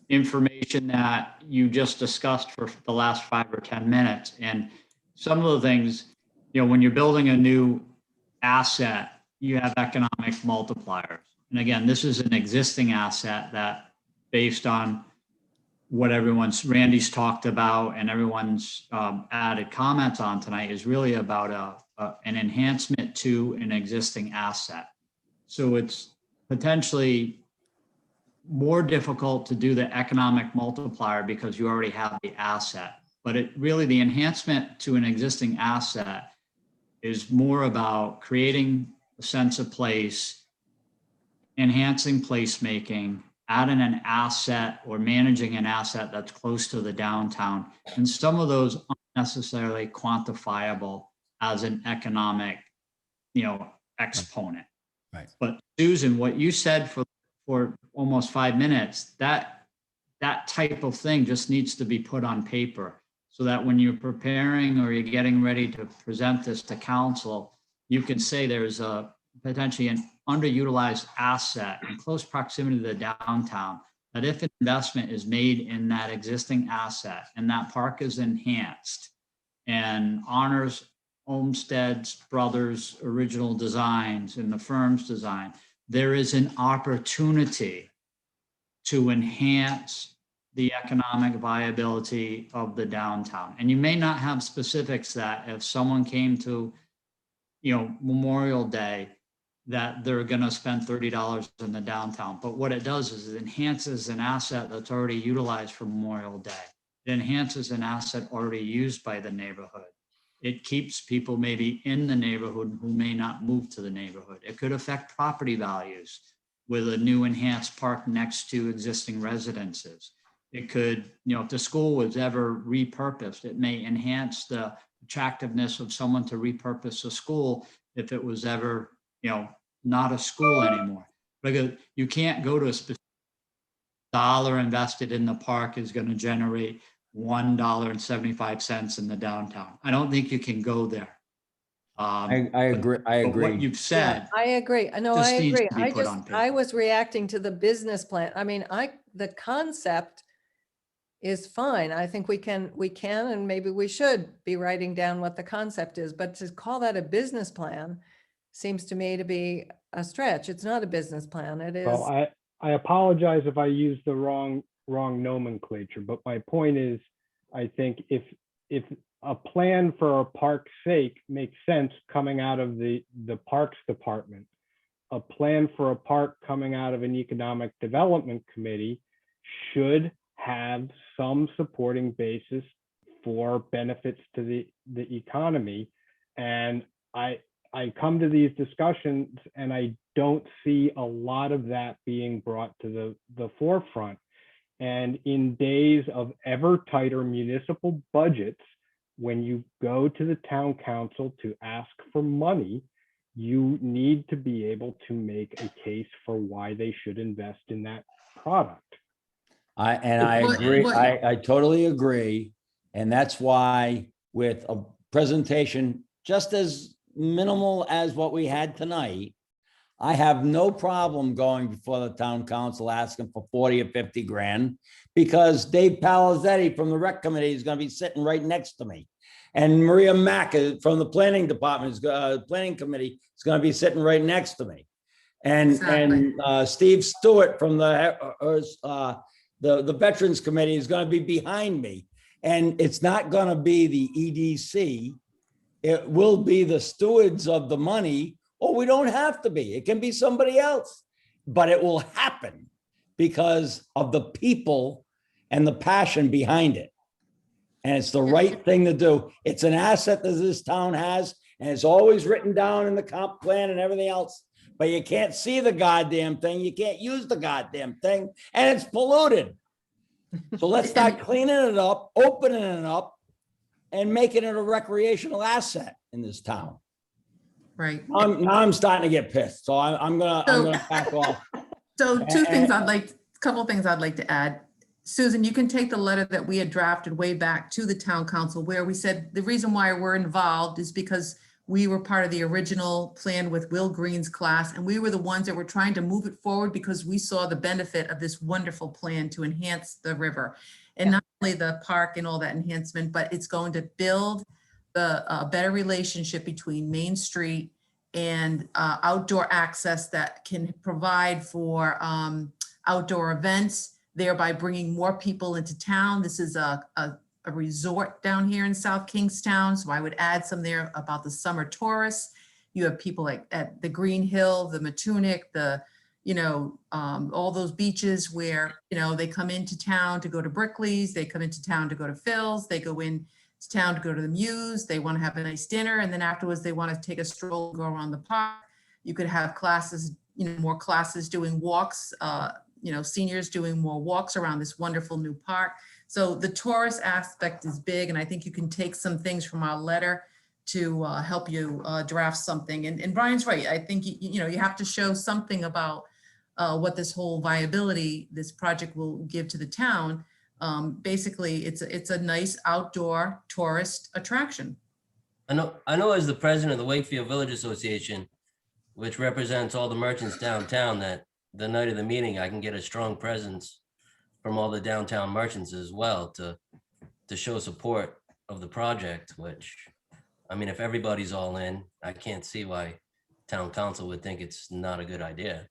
information that you just discussed for the last 5 or 10 minutes. And some of the things, when you're building a new asset, you have economic multipliers. And again, this is an existing asset that, based on what Randy's talked about and everyone's added comments on tonight, is really about an enhancement to an existing asset. So it's potentially more difficult to do the economic multiplier because you already have the asset. But the enhancement to an existing asset is more about creating a sense of place, enhancing placemaking, adding an asset or managing an asset that's close to the downtown. And some of those aren't necessarily quantifiable as an economic, exponent. Right. But Susan, what you said for almost 5 minutes, that type of thing just needs to be put on paper so that when you're preparing or you're getting ready to present this to council, you can say there's potentially an underutilized asset in close proximity to the downtown, that if an investment is made in that existing asset and that park is enhanced and honors Olmsted's brothers' original designs and the firm's design, there is an opportunity to enhance the economic viability of the downtown. And you may not have specifics that if someone came to, Memorial Day, that they're going to spend $30 in the downtown. But what it does is it enhances an asset that's already utilized for Memorial Day. It enhances an asset already used by the neighborhood. It keeps people maybe in the neighborhood who may not move to the neighborhood. It could affect property values with a new enhanced park next to existing residences. It could, if the school was ever repurposed, it may enhance the attractiveness of someone to repurpose a school if it was ever, not a school anymore. Because you can't go to a specific dollar invested in the park is going to generate $1.75 in the downtown. I don't think you can go there. I agree. I But what agree. you've said, I agree. No, I just needs agree. to be put on I paper. was reacting to the business plan. I mean, the concept is fine. I think we can, and maybe we should be writing down what the concept is, but to call that a business plan seems to me to be a stretch. It's not a business plan. It is. Well, I apologize if I used the wrong nomenclature, but my point is, I think if if a plan for a park's sake makes sense coming out of the Parks Department, a plan for a park coming out of an economic development committee should have some supporting basis for benefits to the economy. And I come to these discussions and I don't see a lot of that being brought to the forefront. And in days of ever tighter municipal budgets, when you go to the town council to ask for money, you need to be able to make a case for why they should invest in that product. I What- agree. what- I totally agree. And that's why with a presentation just as minimal as what we had tonight, I have no problem going before the town council asking for 40 or 50 grand, because Dave Palazetti from the rec committee is going to be sitting right next to me. And Maria Mack from the planning department, planning committee is going to be sitting right next to me. And, Exactly. Steve Stewart from the Veterans Committee is going to be behind me. And it's not going to be the EDC. It will be the stewards of the money, or we don't have to be. It can be somebody else, but it will happen because of the people and the passion behind it. And it's the right thing to do. It's an asset that this town has, and it's always written down in the comp plan and everything else. But you can't see the goddamn thing. You can't use the goddamn thing, and it's polluted. So let's start cleaning it up, opening it up, and making it a recreational asset in this town. Right. Now I'm starting to get pissed, so I'm gonna back off. So a couple things I'd like to add. Susan, you can take the letter that we had drafted way back to the town council where we said the reason why we're involved is because we were part of the original plan with Will Green's class, and we were the ones that were trying to move it forward because we saw the benefit of this wonderful plan to enhance the river. And not only the park and all that enhancement, but it's going to build a better relationship between Main Street and outdoor access that can provide for outdoor events, thereby bringing more people into town. This is a resort down here in South Kingstown, so I would add some there about the summer tourists. You have people like at the Green Hill, the Matunic, all those beaches where, they come into town to go to Brickley's, they come into town to go to Phil's, they go in to town to go to the Muse, they want to have a nice dinner, and then afterwards they want to take a stroll, go around the park. You could have classes, more classes doing walks, seniors doing more walks around this wonderful new park. So the tourist aspect is big, and I think you can take some things from our letter to help you draft something. And Brian's right. I think, you have to show something about what this whole viability, this project will give to the town. Basically, it's a nice outdoor tourist attraction. I know as the president of the Wakefield Village Association, which represents all the merchants downtown, that the night of the meeting, I can get a strong presence from all the downtown merchants as well to show support of the project, which, if everybody's all in, I can't see why town council would think it's not a good idea.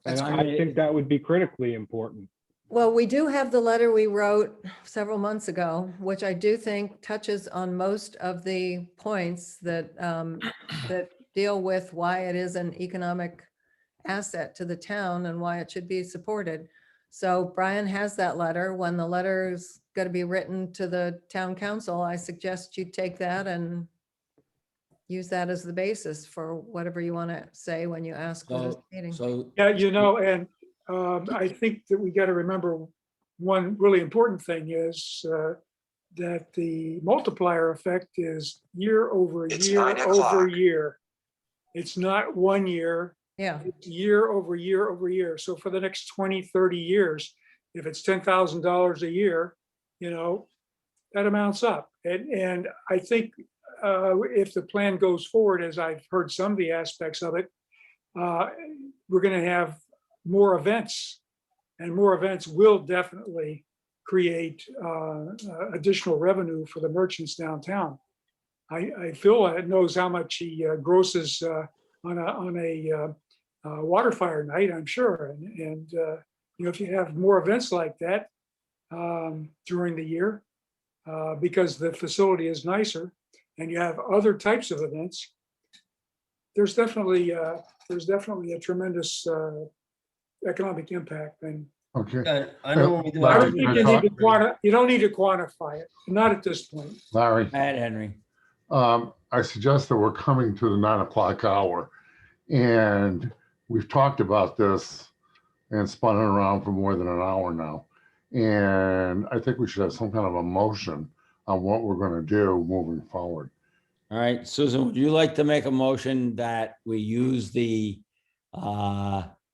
And I think that would be critically important. Well, we do have the letter we wrote several months ago, which I do think touches on most of the points that that deal with why it is an economic asset to the town and why it should be supported. So Brian has that letter. When the letter is going to be written to the town council, I suggest you take that and use that as the basis for whatever you want to say when you ask for this meeting. Yeah, and I think that we got to remember one really important thing is that the multiplier effect is year over year over year. It's not 1 year. Yeah. It's year over year over year. So for the next 20, 30 years, if it's $10,000 a year, that amounts up. And I think if the plan goes forward, as I've heard some of the aspects of it, we're going to have more events, and more events will definitely create additional revenue for the merchants downtown. Phil knows how much he grosses on a water fire night, I'm sure. And if you have more events like that during the year, because the facility is nicer and you have other types of events, there's definitely a tremendous economic impact. And Okay. I know when we do I our. don't think you don't need to quantify it, not at this point. Larry, Go ahead, Henry. I suggest that we're coming to the 9 o'clock hour. And we've talked about this and spun it around for more than an hour now. And I think we should have some kind of a motion on what we're going to do moving forward. All right, Susan, would you like to make a motion that we use the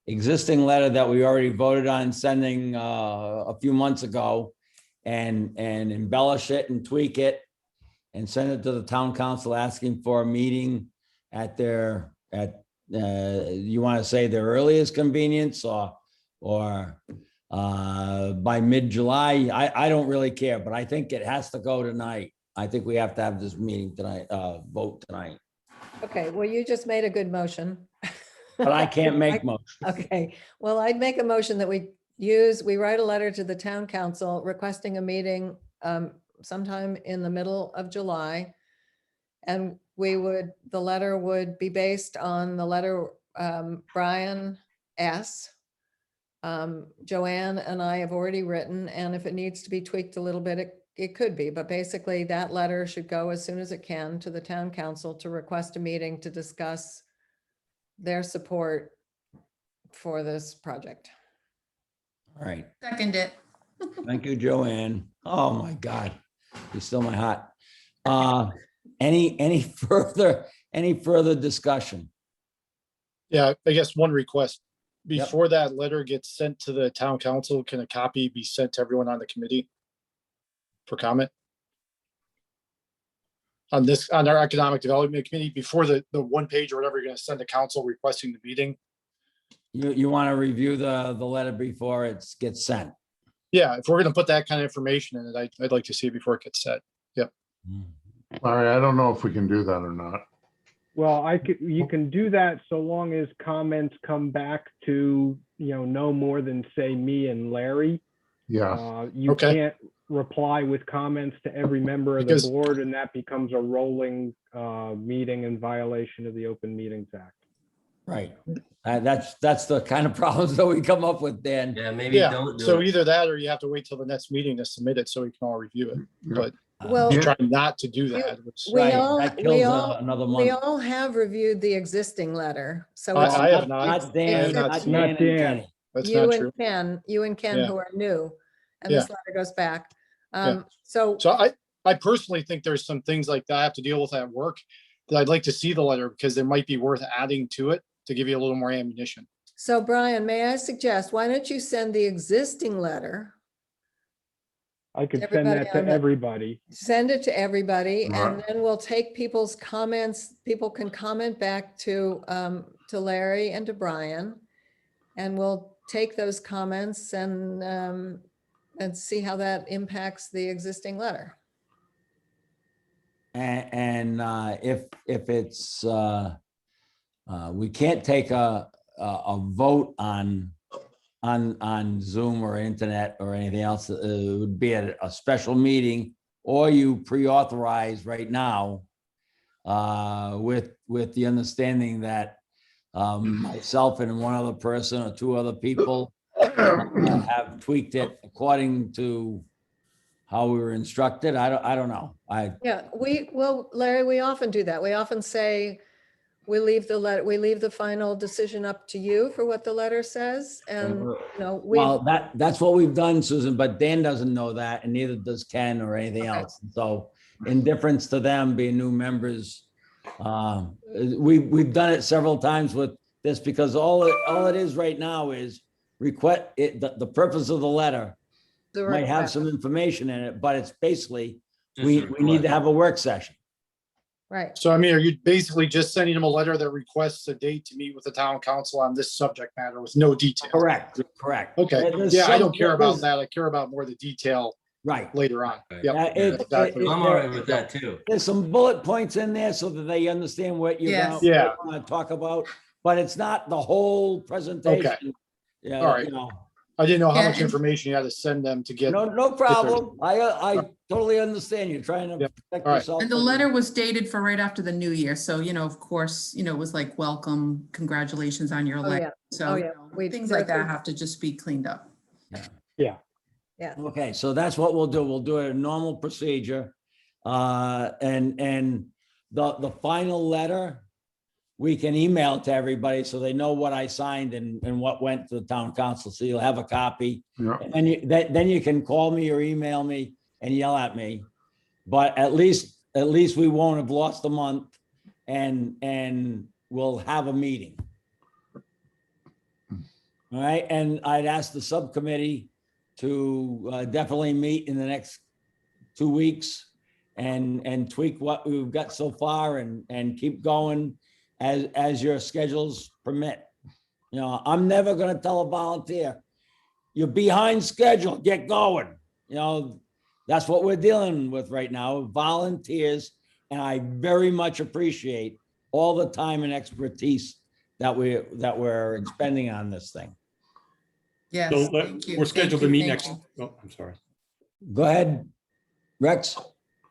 existing letter that we already voted on sending a few months ago and embellish it and tweak it and send it to the town council asking for a meeting at you want to say their earliest convenience or by mid-July? I don't really care, but I think it has to go tonight. I think we have to have this meeting tonight, vote tonight. Okay, well, you just made a good motion. But I can't make motions. Okay, well, I'd make a motion that we write a letter to the town council requesting a meeting sometime in the middle of July. And the letter would be based on the letter Brian S. Joanne and I have already written, and if it needs to be tweaked a little bit, it could be, but basically that letter should go as soon as it can to the town council to request a meeting to discuss their support for this project. All right. Second it. Thank you, Joanne. Oh, my God. You're still my heart. Any further discussion? Yeah, I guess one request. Yep. Before that letter gets sent to the town council, can a copy be sent to everyone on the committee for comment? On our economic development committee, before the 1 page or whatever you're gonna send to council requesting the meeting? You want to review the letter before it gets sent? Yeah, if we're gonna put that kind of information in it, I'd like to see it before it gets sent. Yep. Larry, I don't know if we can do that or not. Well, you can do that so long as comments come back to, no more than say me and Larry. Yeah. You Okay. can't reply with comments to every member of Because- the board, and that becomes a rolling meeting in violation of the Open Meetings Act. Right. That's the kind of problems that we come up with, Dan. Yeah, maybe Yeah, don't do so it. either that or you have to wait till the next meeting to submit it so we can all review it. But Well, you try not to do that. which- we Right, all, that we kills all, another we month. all have reviewed the existing letter. So it's I have not. Not Dan, It's- not it's- Dan Not and Dan. Kenny. That's you not and true. Ken, Yeah. who are new, and this letter goes back. So So I personally think there's some things like that I have to deal with at work that I'd like to see the letter because there might be worth adding to it to give you a little more ammunition. So Brian, may I suggest, why don't you send the existing letter? I could send Everybody that to on the- everybody. Send it to everybody, and Right. then we'll take people's comments. People can comment back to Larry and to Brian. And we'll take those comments and see how that impacts the existing letter. And if it's, we can't take a vote on Zoom or internet or anything else, it would be at a special meeting, or you pre-authorize right now with the understanding that myself and one other person or two other people have tweaked it according to how we were instructed. I don't know. Yeah, Larry, we often do that. We often say, we leave the final decision up to you for what the letter says. And, Well, that's what we've done, Susan, but Dan doesn't know that, and neither does Ken or anything Okay. else. So in difference to them being new members, we've done it several times with this because all it is right now is request it. The purpose of the letter the might have request. some information in it, but it's basically Just we a need to request. have a work session. Right. So I mean, are you basically just sending them a letter that requests a date to meet with the town council on this subject matter with no detail? Correct. Okay, There's yeah, I don't some- care about there's- that. I care about more the detail Right. later on. Okay. Yep, exactly. I'm all right with that too. There's some bullet points in there so that they understand what you're Yes. gonna Yeah. wanna talk about, but it's not the whole presentation. Yeah, All right. you know, I didn't know how Yeah, much and- information you had to send them to get. no problem. I totally understand. You're trying to Yep. protect All right. yourself. And the letter was dated for right after the new year. So, of course, it was like, welcome, congratulations on your Oh, election. yeah. So, Oh, yeah. things there like that could- have to just be cleaned up. Yeah. Yeah. Okay, so that's what we'll do. We'll do a normal procedure. And the final letter, we can email to everybody so they know what I signed and what went to the town council. So you'll have a copy. Yeah. And then you can call me or email me and yell at me. But at least we won't have lost a month and we'll have a meeting. All right, and I'd ask the subcommittee to definitely meet in the next 2 weeks and tweak what we've got so far and keep going as your schedules permit. I'm never gonna tell a volunteer, you're behind schedule, get going. That's what we're dealing with right now, volunteers. And I very much appreciate all the time and expertise that we're expending on this thing. Yes, So thank you. we're Thank scheduled to you, meet thank next, you. oh, I'm sorry. Go ahead, Rex.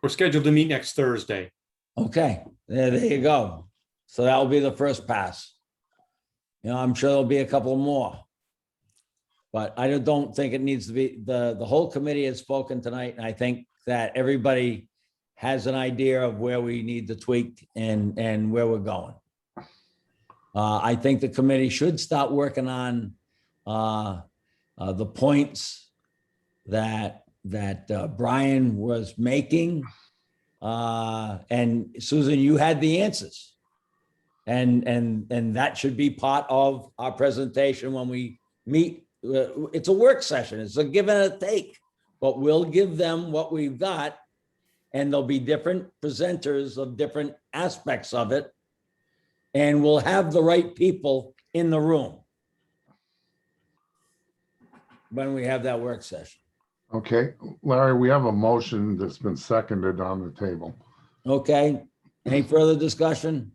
We're scheduled to meet next Thursday. Okay, there you go. So that'll be the first pass. I'm sure there'll be a couple more. But I don't think it needs to be, the whole committee has spoken tonight, and I think that everybody has an idea of where we need to tweak and where we're going. I think the committee should start working on the points that Brian was making. And Susan, you had the answers. And that should be part of our presentation when we meet. It's a work session. It's a give and a take, but we'll give them what we've got. And there'll be different presenters of different aspects of it. And we'll have the right people in the room when we have that work session. Okay, Larry, we have a motion that's been seconded on the table. Okay, any further discussion?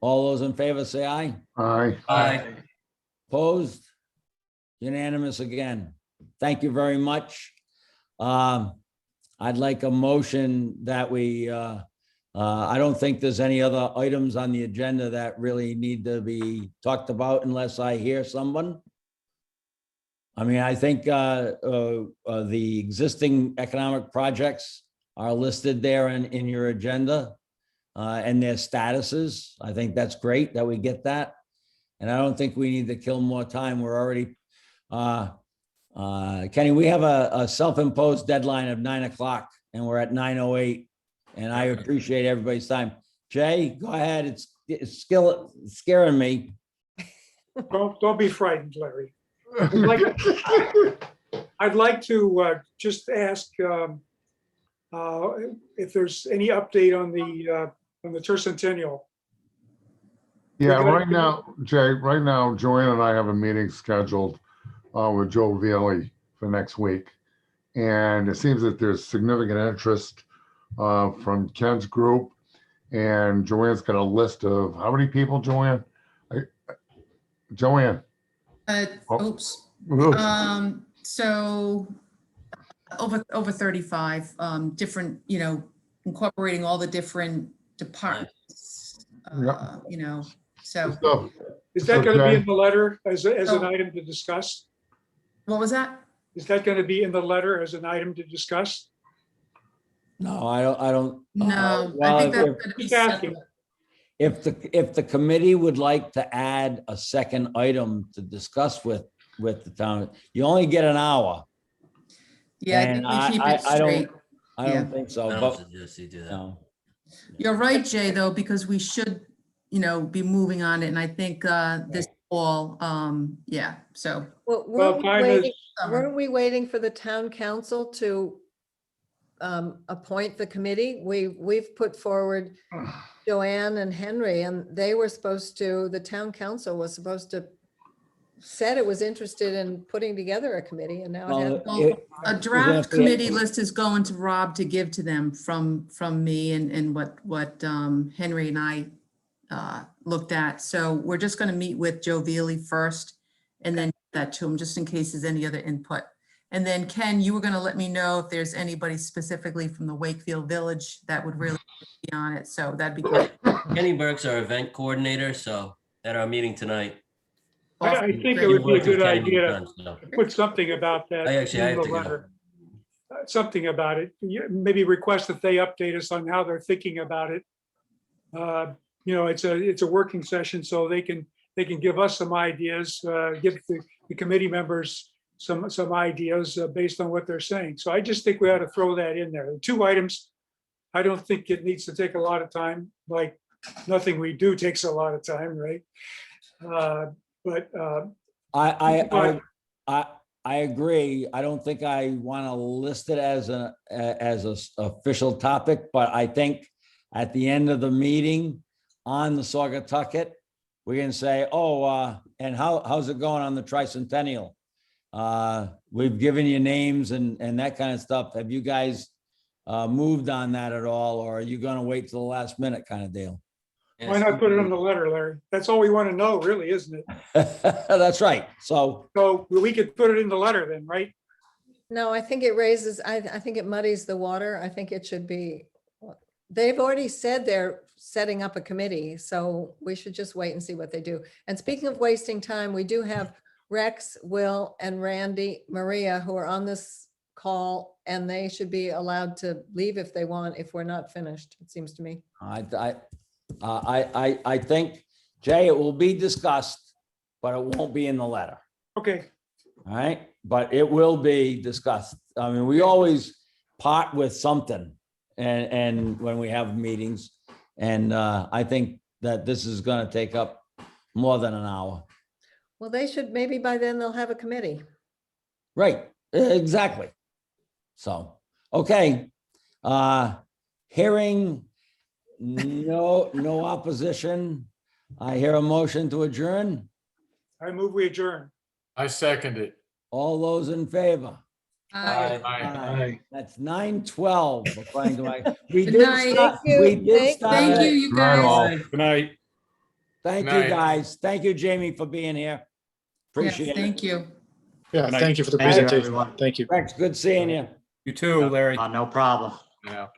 All those in favor say aye. Aye. Aye. Opposed? Unanimous again. Thank you very much. I'd like a motion that we, I don't think there's any other items on the agenda that really need to be talked about unless I hear someone. I mean, I think the existing economic projects are listed there in your agenda and their statuses. I think that's great that we get that. And I don't think we need to kill more time. We're already, Kenny, we have a self-imposed deadline of 9 o'clock and we're at 9:08. And I appreciate everybody's time. Jay, go ahead. It's scaring me. Don't be frightened, Larry. I'd like to just ask if there's any update on the tercentennial. Yeah, right now, Jay, Joanne and I have a meeting scheduled with Joe Veely for next week. And it seems that there's significant interest from Ken's group. And Joanne's got a list of, how many people, Joanne? Joanne? Oops. So over 35, different, incorporating all the different departments, so. Is that going to be Okay. in the letter as an item to discuss? What was that? Is that going to be in the letter as an item to discuss? No, I don't. No, well, I think that's if- going to be Just asking. separate. If the committee would like to add a second item to discuss with the town, you only get an hour. Yeah, I And think we keep it I straight. I Yeah. don't think so, I don't but, suggest you do that. no. You're right, Jay, though, because we should, be moving on it. And I think this fall, so. Well, Well, time is, weren't we waiting for the town council to appoint the committee? We've put forward Joanne and Henry, and they were supposed to, the town council was supposed to, said it was interested in putting together a committee, and now it Well, hasn't. Well, a draft Exactly. committee list is going to Rob to give to them from me and what Henry and I looked at. So we're just going to meet with Joe Veely first and then that to him, just in case there's any other input. And then Ken, you were gonna let me know if there's anybody specifically from the Wakefield Village that would really be on it. So that'd be great. Kenny Burke's our event coordinator, so at our meeting tonight. I think it Great. would be a Worked with good Kenny many idea times, so. to put something about that I in actually have the to go. letter. Something about it. Maybe request that they update us on how they're thinking about it. You know, it's a working session, so they can give us some ideas, give the committee members some ideas based on what they're saying. So I just think we ought to throw that in there. The 2 items, I don't think it needs to take a lot of time, like nothing we do takes a lot of time, right? But I agree. I don't think I want to list it as a official topic, but I think at the end of the meeting on the Saugatucket, we can say, oh, and how's it going on the tricentennial? We've given you names and that kind of stuff. Have you guys moved on that at all, or are you going to wait till the last minute kind of deal? why not put it in the letter, Larry? That's all we want to know, really, isn't it? That's right. So we could put it in the letter then, right? No, I think it raises, I think it muddies the water. I think it should be, they've already said they're setting up a committee, so we should just wait and see what they do. And speaking of wasting time, we do have Rex, Will, and Randy, Maria, who are on this call, and they should be allowed to leave if they want, if we're not finished, it seems to me. I think, Jay, it will be discussed, but it won't be in the letter. Okay. All right, but it will be discussed. I mean, we always part with something and when we have meetings. And I think that this is going to take up more than an hour. Well, they should, maybe by then they'll have a committee. Right, exactly. So, okay. Hearing no opposition. I hear a motion to adjourn. I move we adjourn. I second it. All those in favor? Aye. Aye. That's 9:12 according to my. We Good did night. start. Thank you. We did Thank start. Thank you, you guys. Good night. Thank Good you, night. guys. Thank you, Jamie, for being here. Yes, Appreciate it. thank you. Yeah, Good night. thank you for the Thank you, presentation. everyone. Thank you. Rex, good seeing you. You too, Larry. No problem. Yeah.